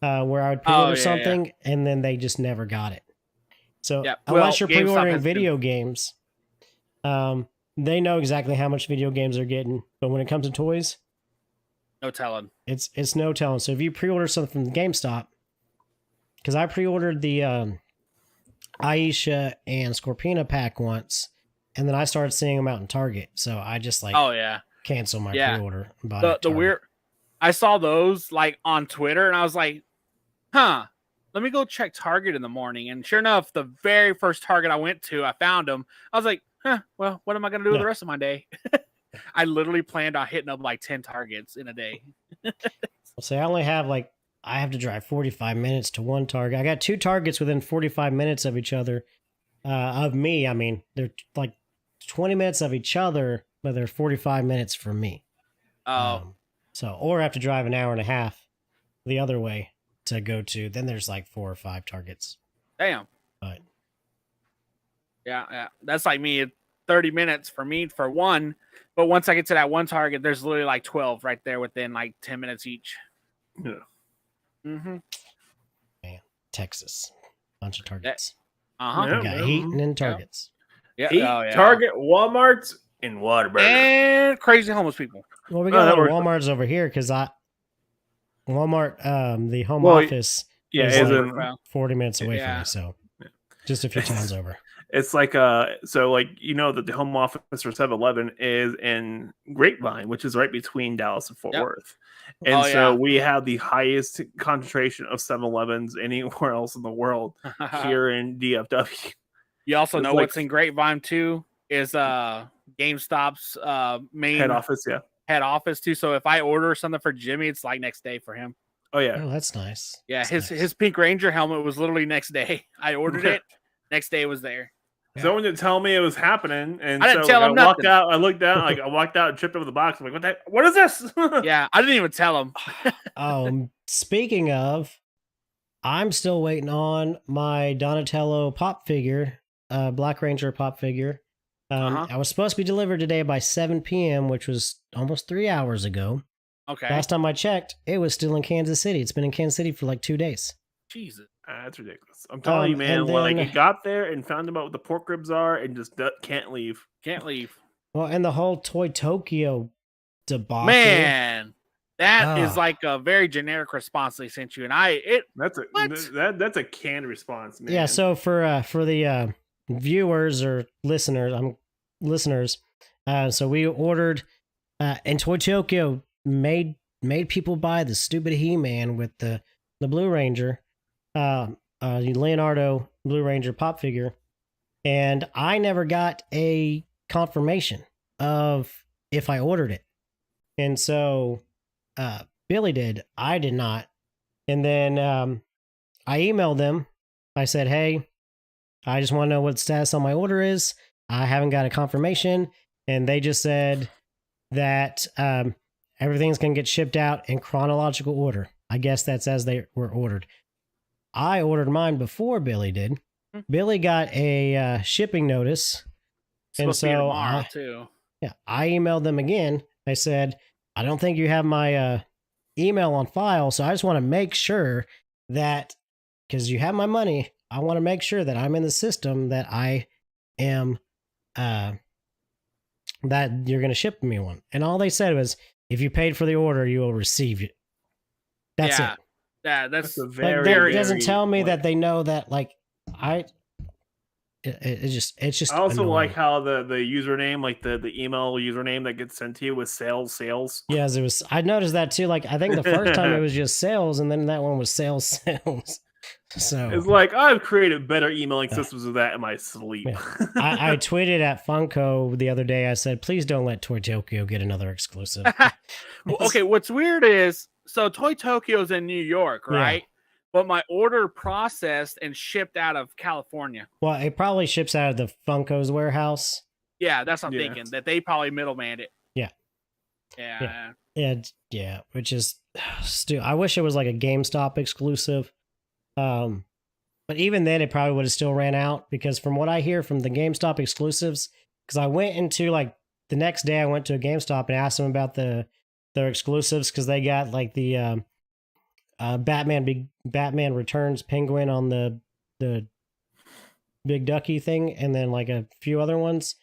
where I would pre-order something and then they just never got it. So unless you're pre-ordering video games, they know exactly how much video games they're getting. But when it comes to toys, no telling. It's no telling. So if you pre-order something from GameStop, because I pre-ordered the Aisha and Scorpina pack once, and then I started seeing them out in Target. So I just cancel my pre-order. The weird. I saw those on Twitter, and I was like, let me go check Target in the morning. And sure enough, the very first Target I went to, I found them. I was like, well, what am I going to do with the rest of my day? I literally planned on hitting up 10 Targets in a day. So I only have I have to drive 45 minutes to one Target. I got 2 Targets within 45 minutes of each other. Of me, I mean, they're 20 minutes of each other, but they're 45 minutes from me. Or I have to drive an hour and a half the other way to go to. Then there's 4 or 5 Targets. Damn. But yeah, that's like me. 30 minutes for me for one, but once I get to that one Target, there's literally 12 right there within 10 minutes each. Yeah. Mm-hmm. Man, Texas, bunch of Targets. Uh-huh. We got Heaton and Targets. Yeah. Target, Walmarts, and Whataburger. And crazy homeless people. Well, we got Walmarts over here, because Walmart, the home office, is 40 minutes away from me, so just a few towns over. It's like so like that the home office for 7-Eleven is in Grapevine, which is right between Dallas and Fort Yep. Worth. And so we have the highest concentration of 7-Elevens anywhere else in the world here in DFW. You also It's know like- what's in Grapevine too is GameStop's main Head office, yeah. head office too. So if I order something for Jimmy, it's like next day for him. Oh yeah. Oh, that's nice. Yeah, That's his nice. Pink Ranger helmet was literally next day. I ordered it. Next day it was there. Someone didn't tell me it was happening, and I didn't so tell I him walked nothing. out. I looked down, I walked out and tripped over the box. I'm like, what is this? Yeah, I didn't even tell him. Speaking of, I'm still waiting on my Donatello pop figure, Black Ranger pop figure. I was supposed to be delivered today by 7 p.m., which was almost 3 hours ago. Okay. Last time I checked, it was still in Kansas City. It's been in Kansas City for like 2 days. Jesus. That's ridiculous. I'm telling you, man. and Like then- it got there and found out what the pork ribs are, and just can't leave. Can't leave. Well, and the whole Toy Tokyo debacle. Man, that is Ah. like a very generic response they sent you. And That's a canned response, man. Yeah, so for the viewers or listeners, so we ordered, and Toy Tokyo made people buy the stupid He-Man with the Blue Ranger, Leonardo Blue Ranger pop figure, and I never got a confirmation of if I ordered it, and so Billy did. I did not, and then I emailed them. I said, "Hey, I just want to know what the status on my order is. I haven't got a confirmation," and they just said that everything's going to get shipped out in chronological order. I guess that's as they were ordered. I ordered mine before Billy did. Billy got a shipping notice. it's supposed to be tomorrow too. Yeah, I emailed them again. I said, I don't think you have my email on file, so I just want to make sure that, because you have my money, I want to make sure that I'm in the system, that I am, that you're going to ship me one. And all they said was, if you paid for the order, you will receive it. That's Yeah. it. Yeah, that's a Like, very. that doesn't very, tell me like- that they know that, like, it's just I also annoying. like how the username, like the email username that gets sent to you was sales. Yes, it was. I noticed that too. Like, I think the first time it was just sales, and then that one was sales. So It's like I've created better emailing systems with that in my sleep. Yeah. I tweeted at Funko the other day. I said, please don't let Toy Tokyo get another exclusive. Well, okay, what's weird is so Toy Tokyo's in New York, Yeah. right? But my order processed and shipped out of California. Well, it probably ships out of the Funko's warehouse. Yeah, that's what I'm Yeah. thinking. That they probably middleman it. Yeah. Yeah. Yeah, which is still. I wish it was like a GameStop exclusive. But even then, it probably would have still ran out, because from what I hear from the GameStop exclusives, because I went into like the next day, I went to a GameStop and asked them about their exclusives, because they got like the Batman Returns Penguin on the Big Ducky thing, and then like a few other ones.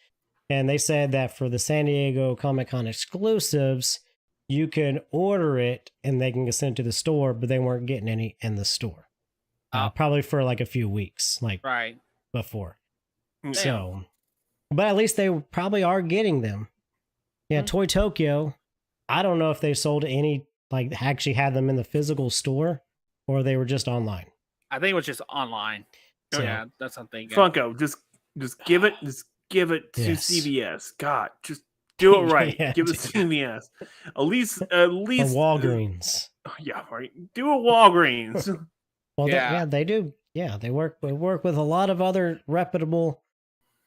And they said that for the San Diego Comic-Con exclusives, you can order it and they can send it to the store, but they weren't getting any in the store. Probably for like a few weeks, like Right. before. Damn. So, but at least they probably are getting them. Yeah, Mhm. Toy Tokyo, I don't know if they sold any, like actually had them in the physical store, or they were just online. I think it was just online. So- Yeah, that's what I'm thinking. Funko, just give it to Yes. CVS. God, just do it right. Yeah, give it dude. to CVS. At least Or Walgreens. yeah, right. Do a Walgreens. Well, Yeah. they do. Yeah, they work with a lot of other reputable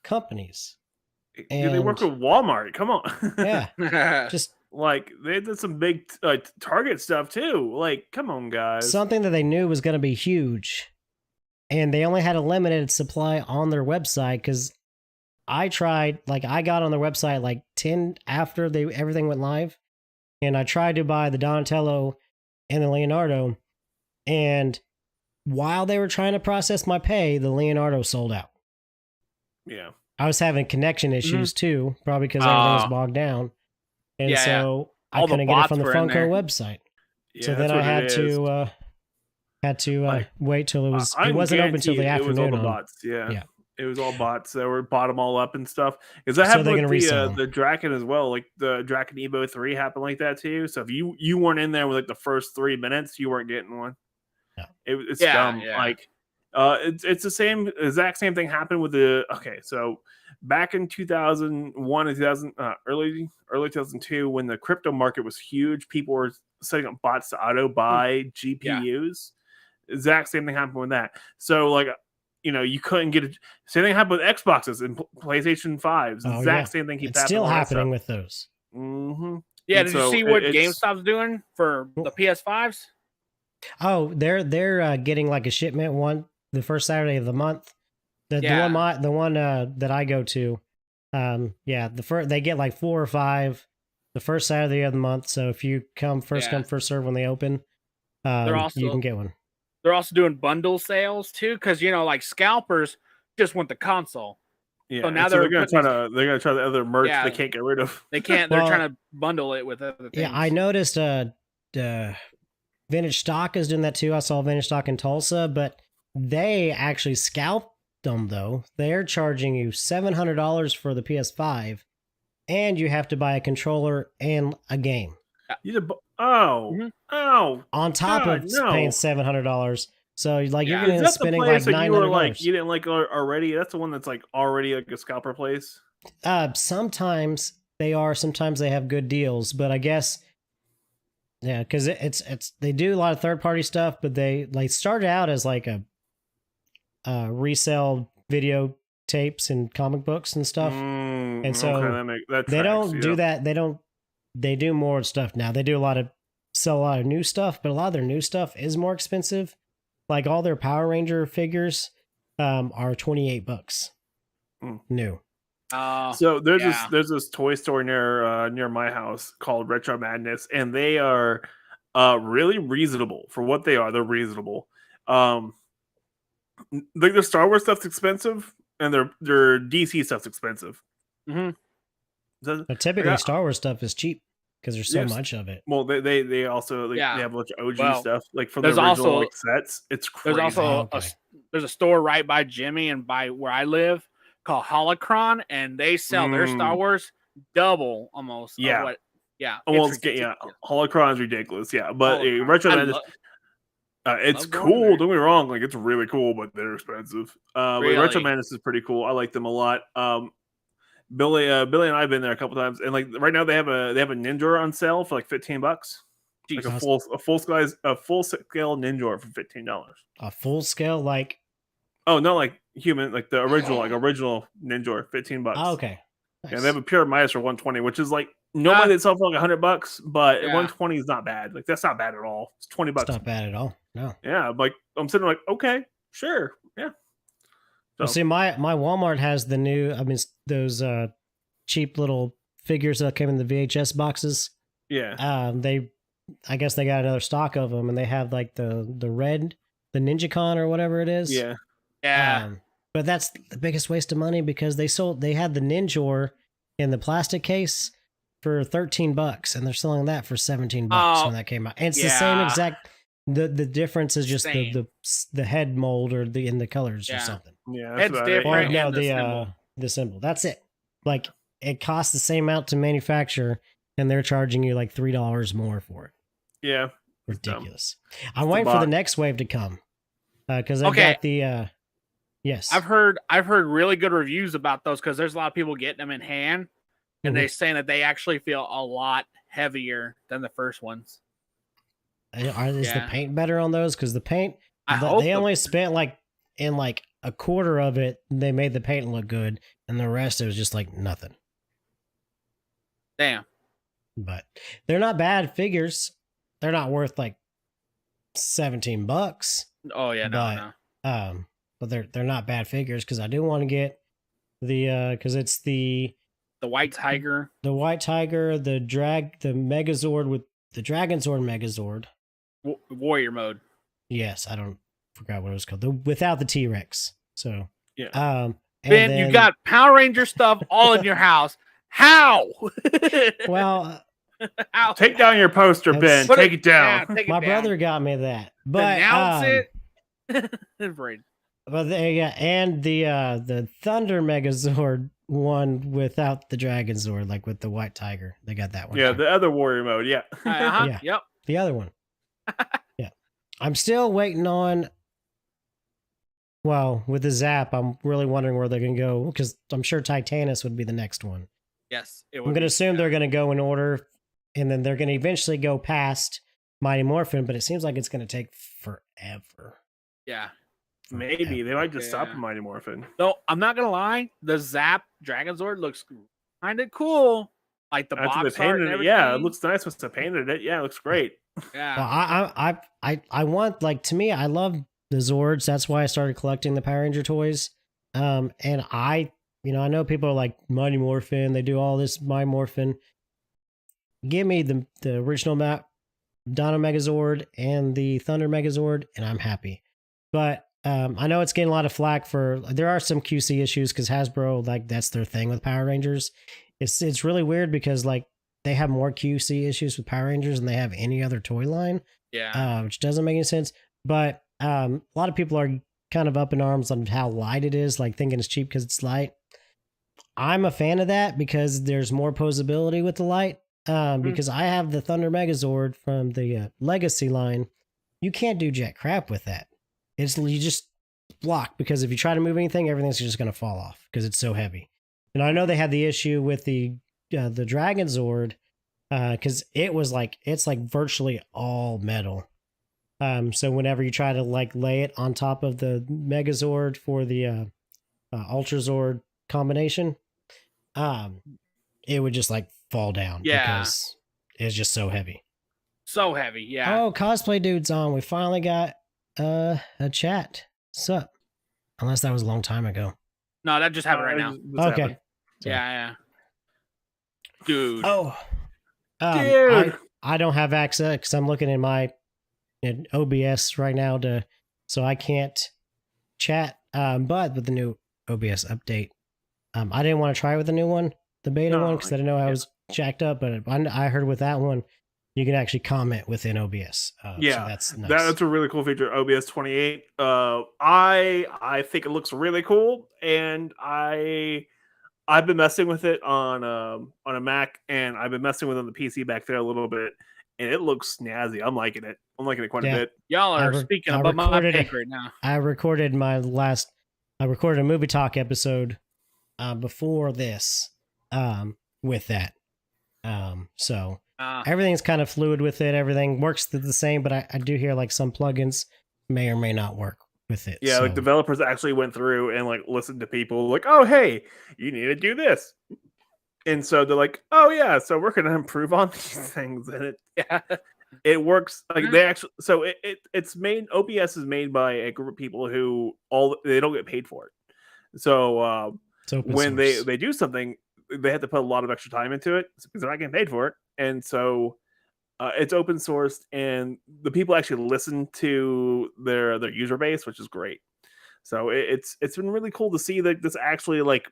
companies. Do they work And- with Walmart? Come on. Yeah, just Like they did some big Target stuff too. Like, come on, guys. something that they knew was going to be huge, and they only had a limited supply on their website. Because I tried, like, I got on their website like 10 after everything went live, and I tried to buy the Donatello and the Leonardo, and while they were trying to process my pay, the Leonardo sold out. Yeah. I was having connection issues too, probably because everything was Oh. bogged down, and Yeah, so I All the couldn't get it bots from the were in Funko there. website. Yeah, So then that's I what had it is. to Like, wait till it was. I'm it wasn't open till the guaranteed it was all afternoon. the On, bots. Yeah. Yeah. It was all bots that were bought them all up and stuff. Because that So happened they're with gonna resell 'em. the Draken as well. Like the Draken Evo 3 happened like that too. So if you weren't in there with like the first 3 minutes, you weren't getting one. No. It's Yeah, dumb. yeah. Like it's the exact same thing happened with so back in 2001 and 2000 early 2002 when the crypto market was huge, people were setting up bots to auto buy GPUs. Exact same thing happened with that. So like you couldn't get it. Same thing happened with Xboxes and PlayStation 5s. Exact same thing keeps It's happening. still with that happening stuff. with those. Mm-hmm. Yeah, And did you so see what it's- GameStop's doing for the PS5s? Oh, they're getting like a shipment the first Saturday of the month. The one that I go to, they get like 4 or 5 the first Saturday of the month. So if you come first serve when they open, you can get one. They're also doing bundle sales too, because like scalpers just want the console. Yeah, So now so they're gonna try the other merch they can't get rid of. They can't. They're trying to bundle it with other things. Yeah, I noticed. Vintage Stock is doing that too. I saw Vintage Stock in Tulsa, but they actually scalped them though. They're charging you $700 for the PS5, and you have to buy a controller and a game. On top of paying $700. So like you're going to be spending like $900. You didn't like already. That's the one that's like already like a scalper place. Sometimes they are. Sometimes they have good deals, but I guess. Yeah, because it's they do a lot of third party stuff, but they like started out as like a resell video tapes and comic books and stuff, and so they don't do that. They do more stuff now. They do sell a lot of new stuff, but a lot of their new stuff is more expensive. Like all their Power Ranger figures are $28 new. So there's this toy store near my house called Retro Madness, and they are really reasonable for what they are. They're reasonable. Their Star Wars stuff's expensive, and their DC stuff's expensive. Mm-hmm. But typically, Star Wars stuff is cheap because there's so much of it. Well, they also they have a bunch of OG stuff like from the there's original also, sets. It's crazy. There's also there's a store right by Jimmy and by where I live called Holocron, and they sell their Star Wars double almost. Yeah. Almost Holocron is ridiculous. Yeah, but Retro Madness, it's cool. Don't get me wrong, like it's really cool, but they're expensive. But Retro Madness is pretty cool. I like them a lot. Billy and I've been there a couple times, and like right now they have a Ninja on sale for like $15. Like a full scale Ninja for $15. A full scale like. Oh, not like human, like the original, Ninja, $15. Oh, okay. Nice. Yeah, they have a pure Midas for $120, which is like normally they sell for like $100, but $120 is not bad. Like that's not bad at all. It's $20. It's not bad at all. No. Yeah, like I'm sitting like, okay, sure, yeah. So. Well, see, my Walmart has the new. I mean, those cheap little figures that came in the VHS boxes. Yeah. I guess they got another stock of them, and they have like the red, the NinjaCon or whatever it is. Yeah. Yeah. But that's the biggest waste of money because they had the Ninja in the plastic case for $13, and they're selling that for $17 when that came out. And it's the same exact. The difference is just the head mold or in the colors or something. Yeah, it's different. Or no, the symbol. That's it. Like it costs the same amount to manufacture, and they're charging you like $3 more for it. Yeah, ridiculous. I'm waiting for the next wave to come because I've got the. Yes, I've heard really good reviews about those because there's a lot of people getting them in hand, and they're saying that they actually feel a lot heavier than the first ones. Is the paint better on those? Because the paint, they only spent like a quarter of it. They made the paint look good, and the rest it was just like nothing. Damn. But they're not bad figures. They're not worth like $17. Oh yeah, no. But they're not bad figures because I do want to get the because it's the white tiger, the Megazord with the Dragon Zord Megazord, warrior mode. Yes, I forgot what it was called. Without the T-Rex. So yeah. Ben, you got Power Ranger stuff all in your house. How? Well, take down your poster, Ben. Take it down. My brother got me that, but announce it. But yeah, and the Thunder Megazord one without the Dragon Zord, like with the White Tiger. They got that one. Yeah, too. the other warrior mode. Yeah. Yeah. Yep. The other one. Yeah. I'm still waiting on. Well, with the Zap, I'm really wondering where they're going to go because I'm sure Titanus would be the next one. Yes. It I'm would going to be- assume they're going to go in order, and then they're going to eventually go past Mighty Morphin, but it seems like it's going to take forever. Yeah. Maybe they might just stop Yeah. at Mighty Morphin. No, I'm not gonna lie. The Zap Dragon Zord looks kind of cool. Like the After box they art and painted it, everything. yeah, it looks nice once they painted it. Yeah, it looks great. Yeah. Well, I want, like, to me, I love the Zords. That's why I started collecting the Power Ranger toys. And I know people are like Mighty Morphin. They do all this Mighty Morphin. Give me the original map, Dino Megazord and the Thunder Megazord, and I'm happy. But I know it's getting a lot of flack for. There are some QC issues because Hasbro, like, that's their thing with Power Rangers. It's really weird because, like, they have more QC issues with Power Rangers than they have any other toy line, Yeah. which doesn't make any sense. But a lot of people are kind of up in arms on how light it is, like thinking it's cheap because it's light. I'm a fan of that because there's more posability with the light. Because I have the Thunder Megazord from the Legacy line. You can't do jack crap with that. You just block, because if you try to move anything, everything's just going to fall off because it's so heavy. And I know they had the issue with the Dragon Zord because it's like virtually all metal. So whenever you try to like lay it on top of the Megazord for the Ultra Zord combination, it would just like fall down because it's just so heavy. So heavy. Yeah. Oh, Cosplay Dude's on. We finally got a chat. Sup? Unless that was a long time ago. No, that just happened right now. Okay. Happened. Yeah. Dude. Oh. Dude. I don't have access because I'm looking in OBS right now so I can't chat. But with the new OBS update, I didn't want to try with the new one, the beta one, because I didn't know I was jacked up. But I heard with that one, you can actually comment within OBS. Yeah, so that's nice. That's a really cool feature. OBS 28. I think it looks really cool, and I've been messing with it on a Mac, and I've been messing with it on the PC back there a little bit, and it looks snazzy. I'm liking it. I'm liking it quite a bit. Y'all are speaking above my pay right now. I recorded a movie talk episode before this with that. So everything's kind of fluid with it. Everything works the same, but I do hear like some plugins may or may not work with it. Yeah, like developers actually went through and like listened to people like, oh, hey, you need to do this. And so they're like, oh yeah, so we're gonna improve on these things. And it works. Like they actually, so it's made, OBS is made by a group of people who they don't get paid for it. So when they do something, they have to put a lot of extra time into it because they're not getting paid for it. And so it's open sourced, and the people actually listen to their user base, which is great. So it's been really cool to see that this actually like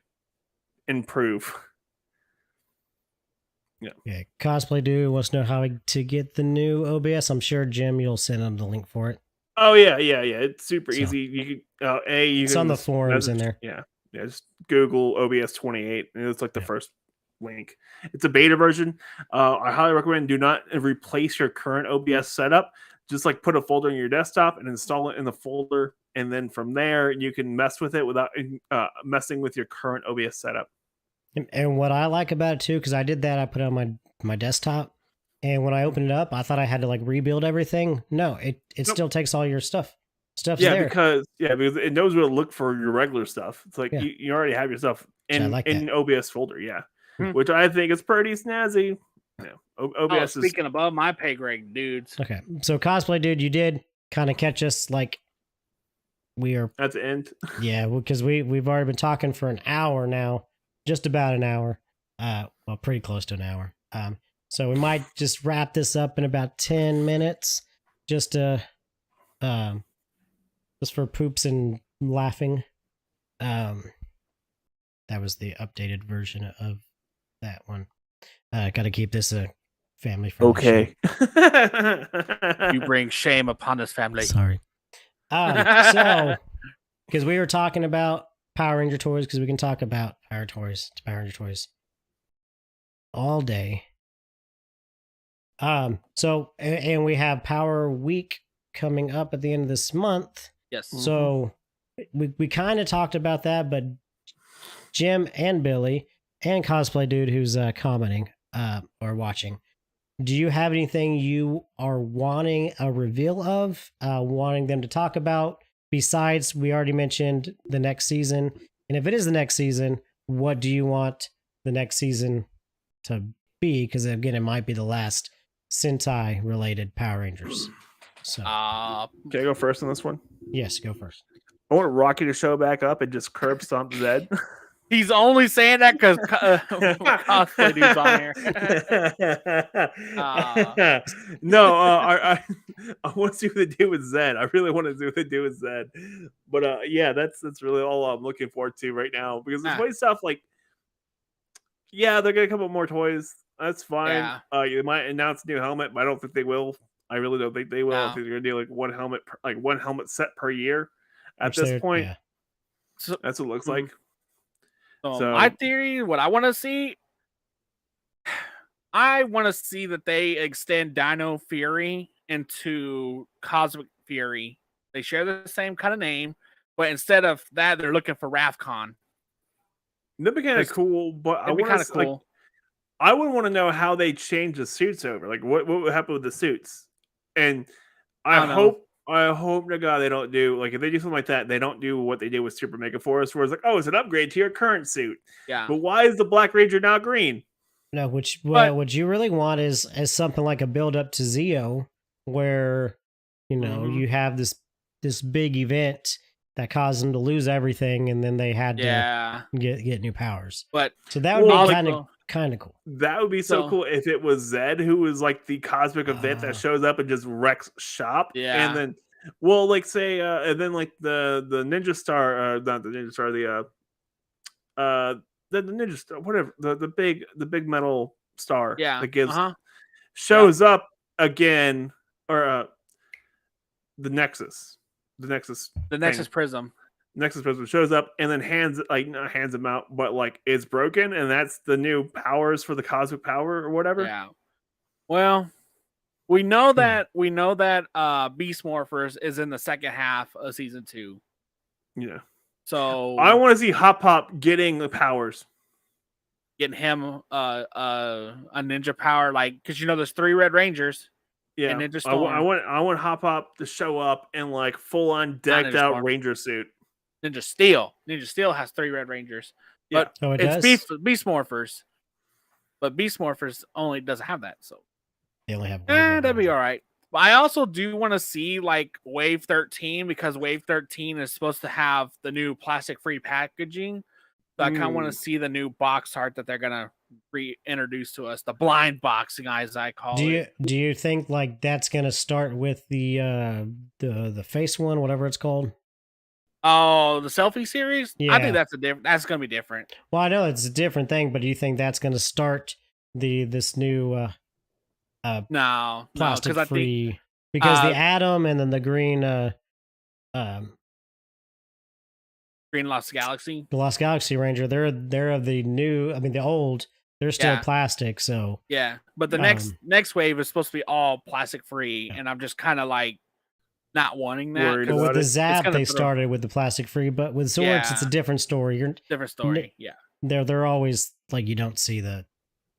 improve. Yeah. Cosplay Dude wants to know how to get the new OBS. I'm sure, Jim, you'll send him the link for it. Oh yeah. It's super easy. You can it's on the forums in there. Yeah, just Google OBS 28, and it's like the first link. It's a beta version. I highly recommend. Do not replace your current OBS setup. Just like put a folder in your desktop and install it in the folder, and then from there you can mess with it without messing with your current OBS setup. And what I like about it too, because I did that, I put it on my desktop, and when I opened it up, I thought I had to like rebuild everything. No, it still takes all your stuff's there. because it knows where to look for your regular stuff. It's like you already have your stuff in an OBS folder, which I think is pretty snazzy. Yeah, OBS speaking above my pay grade, dudes. Okay, so Cosplay Dude, you did kind of catch us like we are at the end. Yeah, because we've already been talking for an hour now. Just about an hour. Well, pretty close to an hour. So we might just wrap this up in about 10 minutes. Just for poops and laughing. That was the updated version of that one. Got to keep this a family friendly. Okay. You bring shame upon this family. Sorry. So because we were talking about Power Ranger toys, because we can talk about Power Ranger toys all day. So and we have Power Week coming up at the end of this month. Yes. So we kind of talked about that, but Jim and Billy and Cosplay Dude, who's commenting or watching, do you have anything you are wanting a reveal of, wanting them to talk about? Besides, we already mentioned the next season. And if it is the next season, what do you want the next season to be? Because again, it might be the last Sentai-related Power Rangers. So, Can I go first on this one? yes, go first. I want Rocky to show back up and just curb stomp Zed. He's only saying that because Cosplay Dude's on here. No, I want to see what they do with Zed. I really want to see what they do with Zed. But yeah, that's really all I'm looking forward to right now, because the toy stuff, like, yeah, they're gonna come up with more toys. That's fine. Yeah. You might announce a new helmet, but I don't think they will. I really don't think they will. I No. think they're gonna do like one helmet set per year. At Which this they're- point, yeah. So, that's what it looks like. so my theory, what I want to see, I want to see that they extend Dino Fury into Cosmic Fury. They share the same kind of name, but instead of that, they're looking for Ravcon. That'd be kind of cool, but I It'd be want kind of to cool. like, I would want to know how they change the suits over. Like, what would happen with the suits? And I don't know. hope to God they don't do, like, if they do something like that, they don't do what they did with Super Mega Force, where it's like, oh, it's an upgrade to your current suit. Yeah. But why is the Black Ranger now green? No, what But- you really want is something like a build up to Zeo, where you have this big event that caused them to lose everything, and then they had Yeah. to get new powers. But So that would Well, be also- kind of cool. That would be so So- cool if it was Zed, who was like the cosmic event that shows up and just wrecks shop. Yeah. And then, well, like say, and then like the Ninja Star, not the Ninja Star, the Ninja Star, whatever, the big metal star, yeah. that gives Uh-huh. shows up again, or the Nexus The Nexus Prism. Prism shows up and then not hands him out, but like it's broken, and that's the new powers for the cosmic power or whatever. Yeah. Well, we know that Beast Morphers is in the second half of season 2. Yeah. So I want to see Hop Pop getting the powers. getting him a ninja power, like, because there's 3 Red Rangers. Yeah, And Ninja I Storm. want Hop Pop to show up in like full on decked Ninja out Storm. Ranger suit. Ninja Steel. Ninja Steel has 3 Red Rangers. But Oh, it it's does. Beast Morphers. But Beast Morphers only doesn't have that. So They only have one Red that'd be Ranger. all right. But I also do want to see like Wave 13, because Wave 13 is supposed to have the new plastic-free packaging. So I kind of want to see the new box art that they're gonna reintroduce to us, the blind boxing, as I call it. Do you think like that's gonna start with the face one, whatever it's called? Oh, the selfie series? I Yeah. think that's gonna be different. Well, I know it's a different thing, but do you think that's gonna start this new No, plastic because I think free? Because uh, the Atom and then the green Green Lost Galaxy. the Lost Galaxy Ranger, they're of the new, I mean the old, they're still Yeah. plastic, so Yeah, but the Um, next wave is supposed to be all plastic free, and I'm just kind of like not wanting that. Worried 'cause but with about the it. Zap gonna they throw- started with the plastic free, but with Swords it's a Yeah. different story. You're different story. Yeah, they're always like you don't see the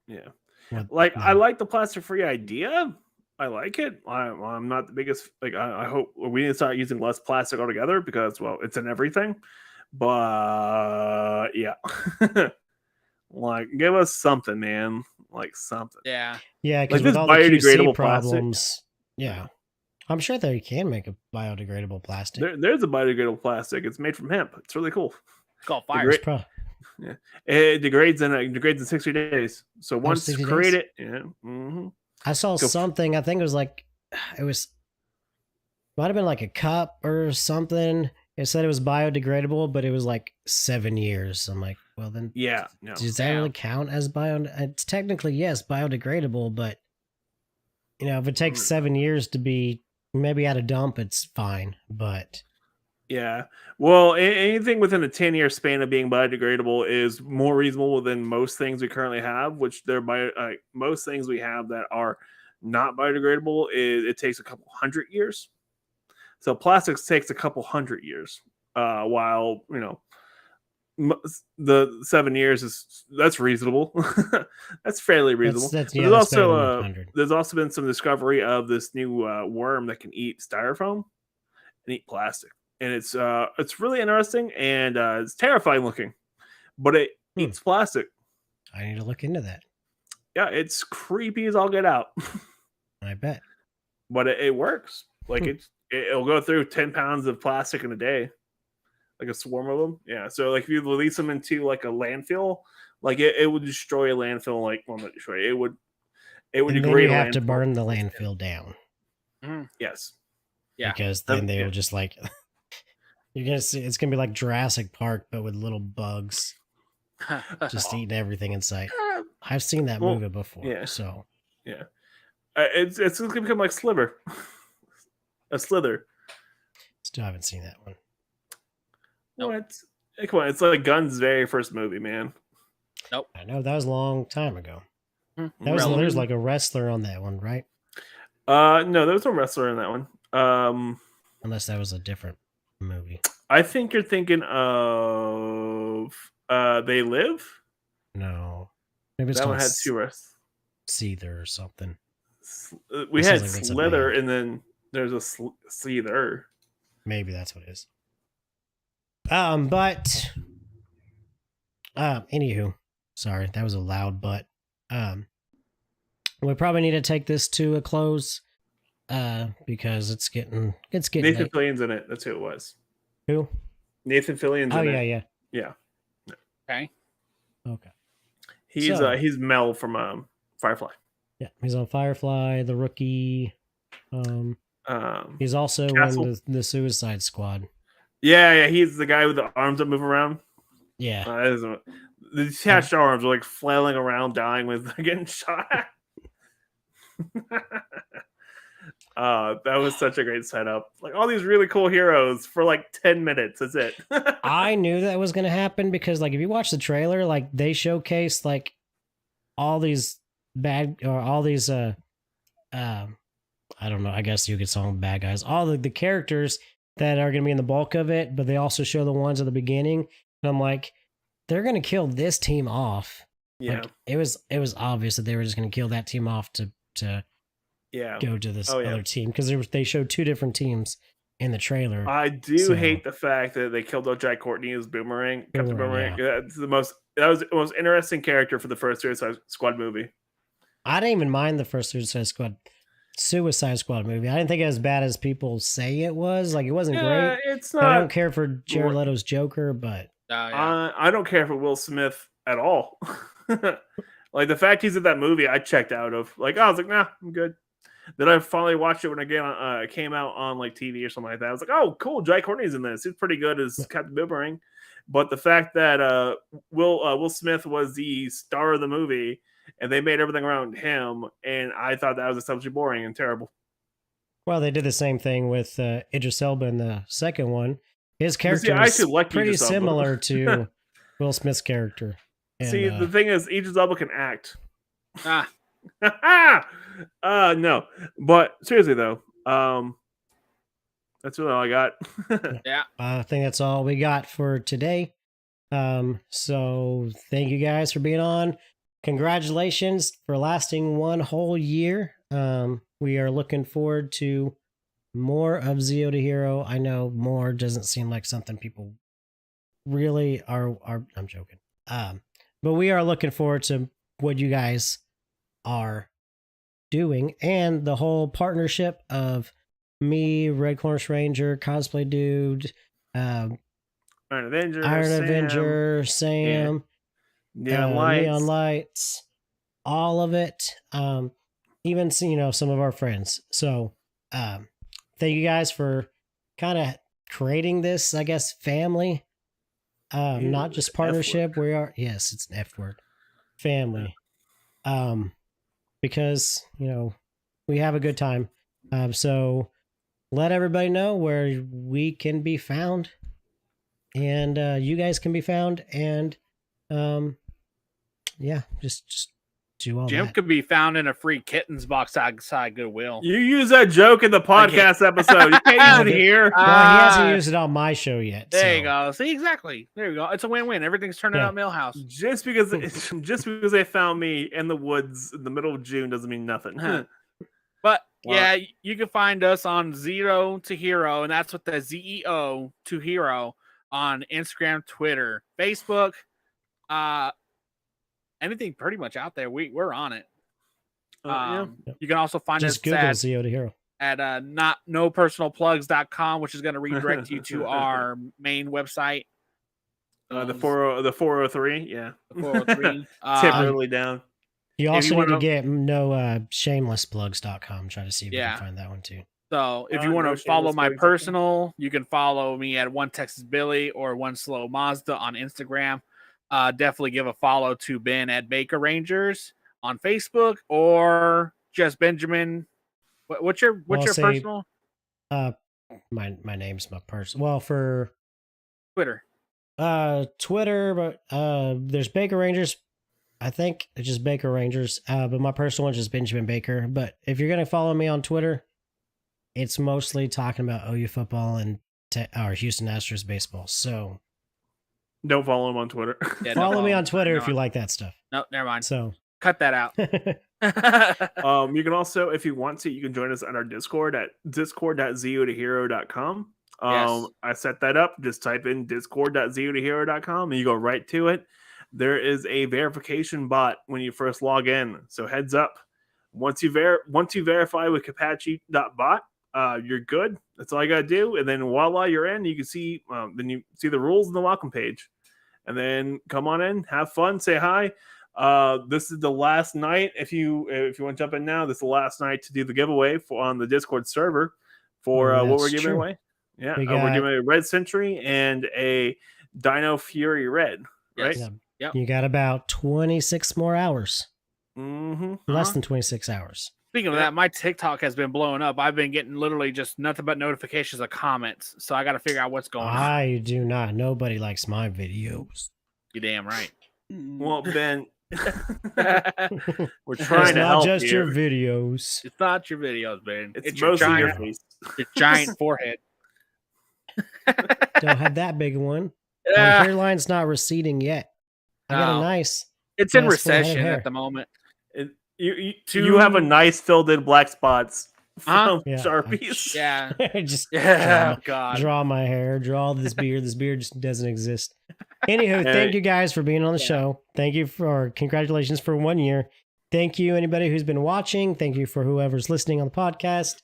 Yeah. what, Like, no. I like the plastic free idea. I like it. I'm not the biggest, like, I hope we need to start using less plastic altogether, because, well, it's in everything. But yeah. Like, give us something, man. Like, something. yeah. Yeah, because Like with this all the QC biodegradable plastic. problems, yeah. I'm sure they can make a biodegradable plastic. There's a biodegradable plastic. It's made from hemp. It's really cool. It's called The fire. great- Pro- It degrades in 60 days. So once 60 days? create it, yeah. Mm-hmm. I saw Go- something. I think it was might have been like a cup or something. It said it was biodegradable, but it was like 7 years. I'm like, well then, Yeah. No. does that Yeah. really count as It's technically yes, biodegradable, but if it takes 7 years to be maybe at a dump, it's fine. But Yeah. Well, anything within a 10-year span of being biodegradable is more reasonable than most things we currently have, which most things we have that are not biodegradable it takes a couple hundred years. So plastics takes a couple hundred years. While, the 7 years that's reasonable. That's fairly reasonable. That's But yeah, that's better than 100. there's also been some discovery of this new worm that can eat styrofoam and eat plastic, and it's really interesting and it's terrifying looking, but it eats plastic. I need to look into that. Yeah, it's creepy as all get out. I bet. But it works. Like it'll go through 10 pounds of plastic in a day, like a swarm of them. Yeah, so like if you release them into like a landfill, like it would destroy a landfill. Like, well, not destroy it would And then degrade you a have to landfill. burn the landfill down. Yes. Yeah. Because then they'll yeah. just like you're gonna see it's gonna be like Jurassic Park, but with little bugs just eating everything in sight. I've seen that movie before. yeah. So Yeah. It's gonna become like Sliver. A Slither. still haven't seen that one. Nope. What? Hey, come on, it's like Gunn's very first movie, man. Nope. I know that was a long time ago. That was Relevant. there's like a wrestler on that one, right? No, there was no wrestler in that one. Unless that was a different movie. I think you're thinking of They Live. No. Maybe it's That called one had two wrestlers. Seether or something. We This had sounds like it's a Slither, band. and then there's a Seether. Maybe that's what it is. But anywho, sorry, that was a loud but. We probably need to take this to a close. Because it's getting Nathan late. Fillion's in it. That's who it was. Who? Nathan Fillion's Oh in yeah, it. yeah. Yeah. Okay. Okay. He's Mel from Firefly. Yeah, he's on Firefly, The Rookie. He's also Castle. in the Suicide Squad. Yeah, he's the guy with the arms that move around. Yeah. The detached arms are like flailing around, dying with getting shot at. That was such a great setup. Like all these really cool heroes for like 10 minutes. That's it. I knew that was going to happen because, like, if you watch the trailer, like they showcase like all these I don't know. I guess you could call them bad guys. All the characters that are going to be in the bulk of it, but they also show the ones at the beginning. And I'm like, they're going to kill this team off. Yeah. Like, it was obvious that they were just going to kill that team off to go to this other team because they showed two different teams in the trailer. I do hate the fact that they killed old Jack Courtney as Boomerang. Captain Boomerang. Yeah. That was the most interesting character for the first Suicide Squad movie. I didn't even mind the first Suicide Squad movie. I didn't think it was as bad as people say it was. Like, it wasn't great. It's not. I don't care for Jared Leto's Joker, but I don't care for Will Smith at all. Like the fact he's in that movie, I checked out of. Like, I was like, nah, I'm good. Then I finally watched it when it came out on like TV or something like that. I was like, oh, cool, Jai Courtney's in this. He's pretty good as Captain Boomerang. But the fact that Will Smith was the star of the movie and they made everything around him, and I thought that was essentially boring and terrible. Well, they did the same thing with Idris Elba in the second one. His character was pretty similar to Will Smith's character. And, see, the thing is, Idris Elba can act. Ah. No, but seriously though, that's really all I got. Yeah, I think that's all we got for today. So thank you guys for being on. Congratulations for lasting one whole year. We are looking forward to more of Zero to Hero. I know more doesn't seem like something people really are. I'm joking. But we are looking forward to what you guys are doing and the whole partnership of me, Red Cornish Ranger, Cosplay Dude, Iron Avenger, Sam, Neon Lights, all of it. Even some of our friends. So thank you guys for kind of creating this, I guess, family. Not just partnership. We are, yes, it's an F word. Family. Because we have a good time. So let everybody know where we can be found, and you guys can be found, and yeah, just do all Jim that. could be found in a free kittens box outside Goodwill. You use that joke in the podcast episode. You can't use it here. Well, he hasn't used it on my show yet. There you so. go. See, exactly. There you go. It's a win-win. Everything's turning out Millhouse. Just because they found me in the woods in the middle of June doesn't mean nothing. But yeah, you can find us on Zero to Hero, and that's with the ZEO to Hero on Instagram, Twitter, Facebook, anything pretty much out there. We're on it. You can also find just us Google Zero to Hero at nopersonalplugs.com, which is going to redirect you to our main website. The 403, yeah. The 403. Temporarily down. You also need to get shamelessplugs.com. Try to see if you can find that one too. So if you want to follow my personal, you can follow me at One Texas Billy or One Slow Mazda on Instagram. Definitely give a follow to Ben at Baker Rangers on Facebook, or just Benjamin. What's your personal? My name's my personal. Well, for Twitter, but there's Baker Rangers. I think it's just Baker Rangers. But my personal one's just Benjamin Baker. But if you're gonna follow me on Twitter, it's mostly talking about OU football and or Houston Astros baseball. So don't follow him on Twitter. Yeah, follow me on Twitter if you like that stuff. No, never mind. So cut that out. You can also, if you want to, you can join us on our Discord at discord.zeotohero.com. Yes. I set that up. Just type in discord.zeotohero.com and you go right to it. There is a verification bot when you first log in. So heads up. Once you verify with Kapachi.bot, you're good. That's all you gotta do. And then voila, you're in. You can see then you see the rules in the welcome page. And then come on in, have fun, say hi. This is the last night. If you want to jump in now, this is the last night to do the giveaway on the Discord server for what we're giving away. Yeah, we're giving a Red Sentry and a Dino Fury Red. Right? Yeah. Yep. You got about 26 more hours. Mm-hmm. Less than 26 hours. Speaking of that, my TikTok has been blowing up. I've been getting literally just nothing but notifications of comments. So I got to figure out what's going on. I do not. Nobody likes my videos. You're damn right. Well, Ben, we're trying to help. It's not just your videos. It's not your videos, Ben. It's mostly your face. Your giant forehead. Don't have that big one. My hairline's not receding yet. I got a nice. It's in recession at the moment. You have a nice filled in black spots from Sharpies. Draw my hair, draw this beard. This beard just doesn't exist. Anywho, thank you guys for being on the show. Thank you congratulations for 1 year. Thank you anybody who's been watching. Thank you for whoever's listening on the podcast.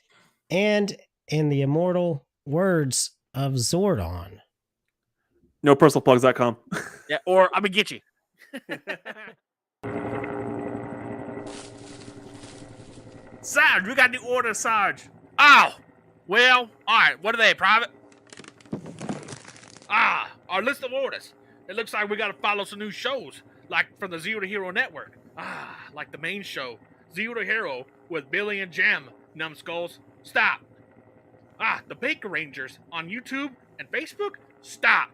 And in the immortal words of Zordon, nopersonalplugs.com. Yeah, or I'm gonna get you. Sarge, we got the order, Sarge. Oh, well, all right. What are they, Private? Our list of orders. It looks like we got to follow some new shows, like from the Zero to Hero Network. Like the main show, Zero to Hero with Billy and Jem. Numbskulls, stop. The Baker Rangers on YouTube and Facebook. Stop.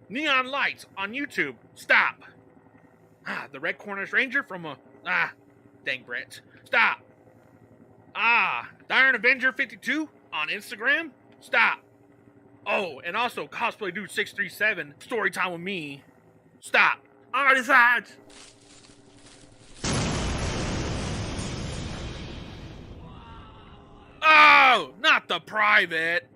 Neon Lights on YouTube. Stop. The Red Corners Ranger from dang Brett. Stop. The Iron Avenger 52 on Instagram. Stop. Oh, and also Cosplay Dude 637 story time with me. Stop. Alright, Sarge. Oh, not the Private.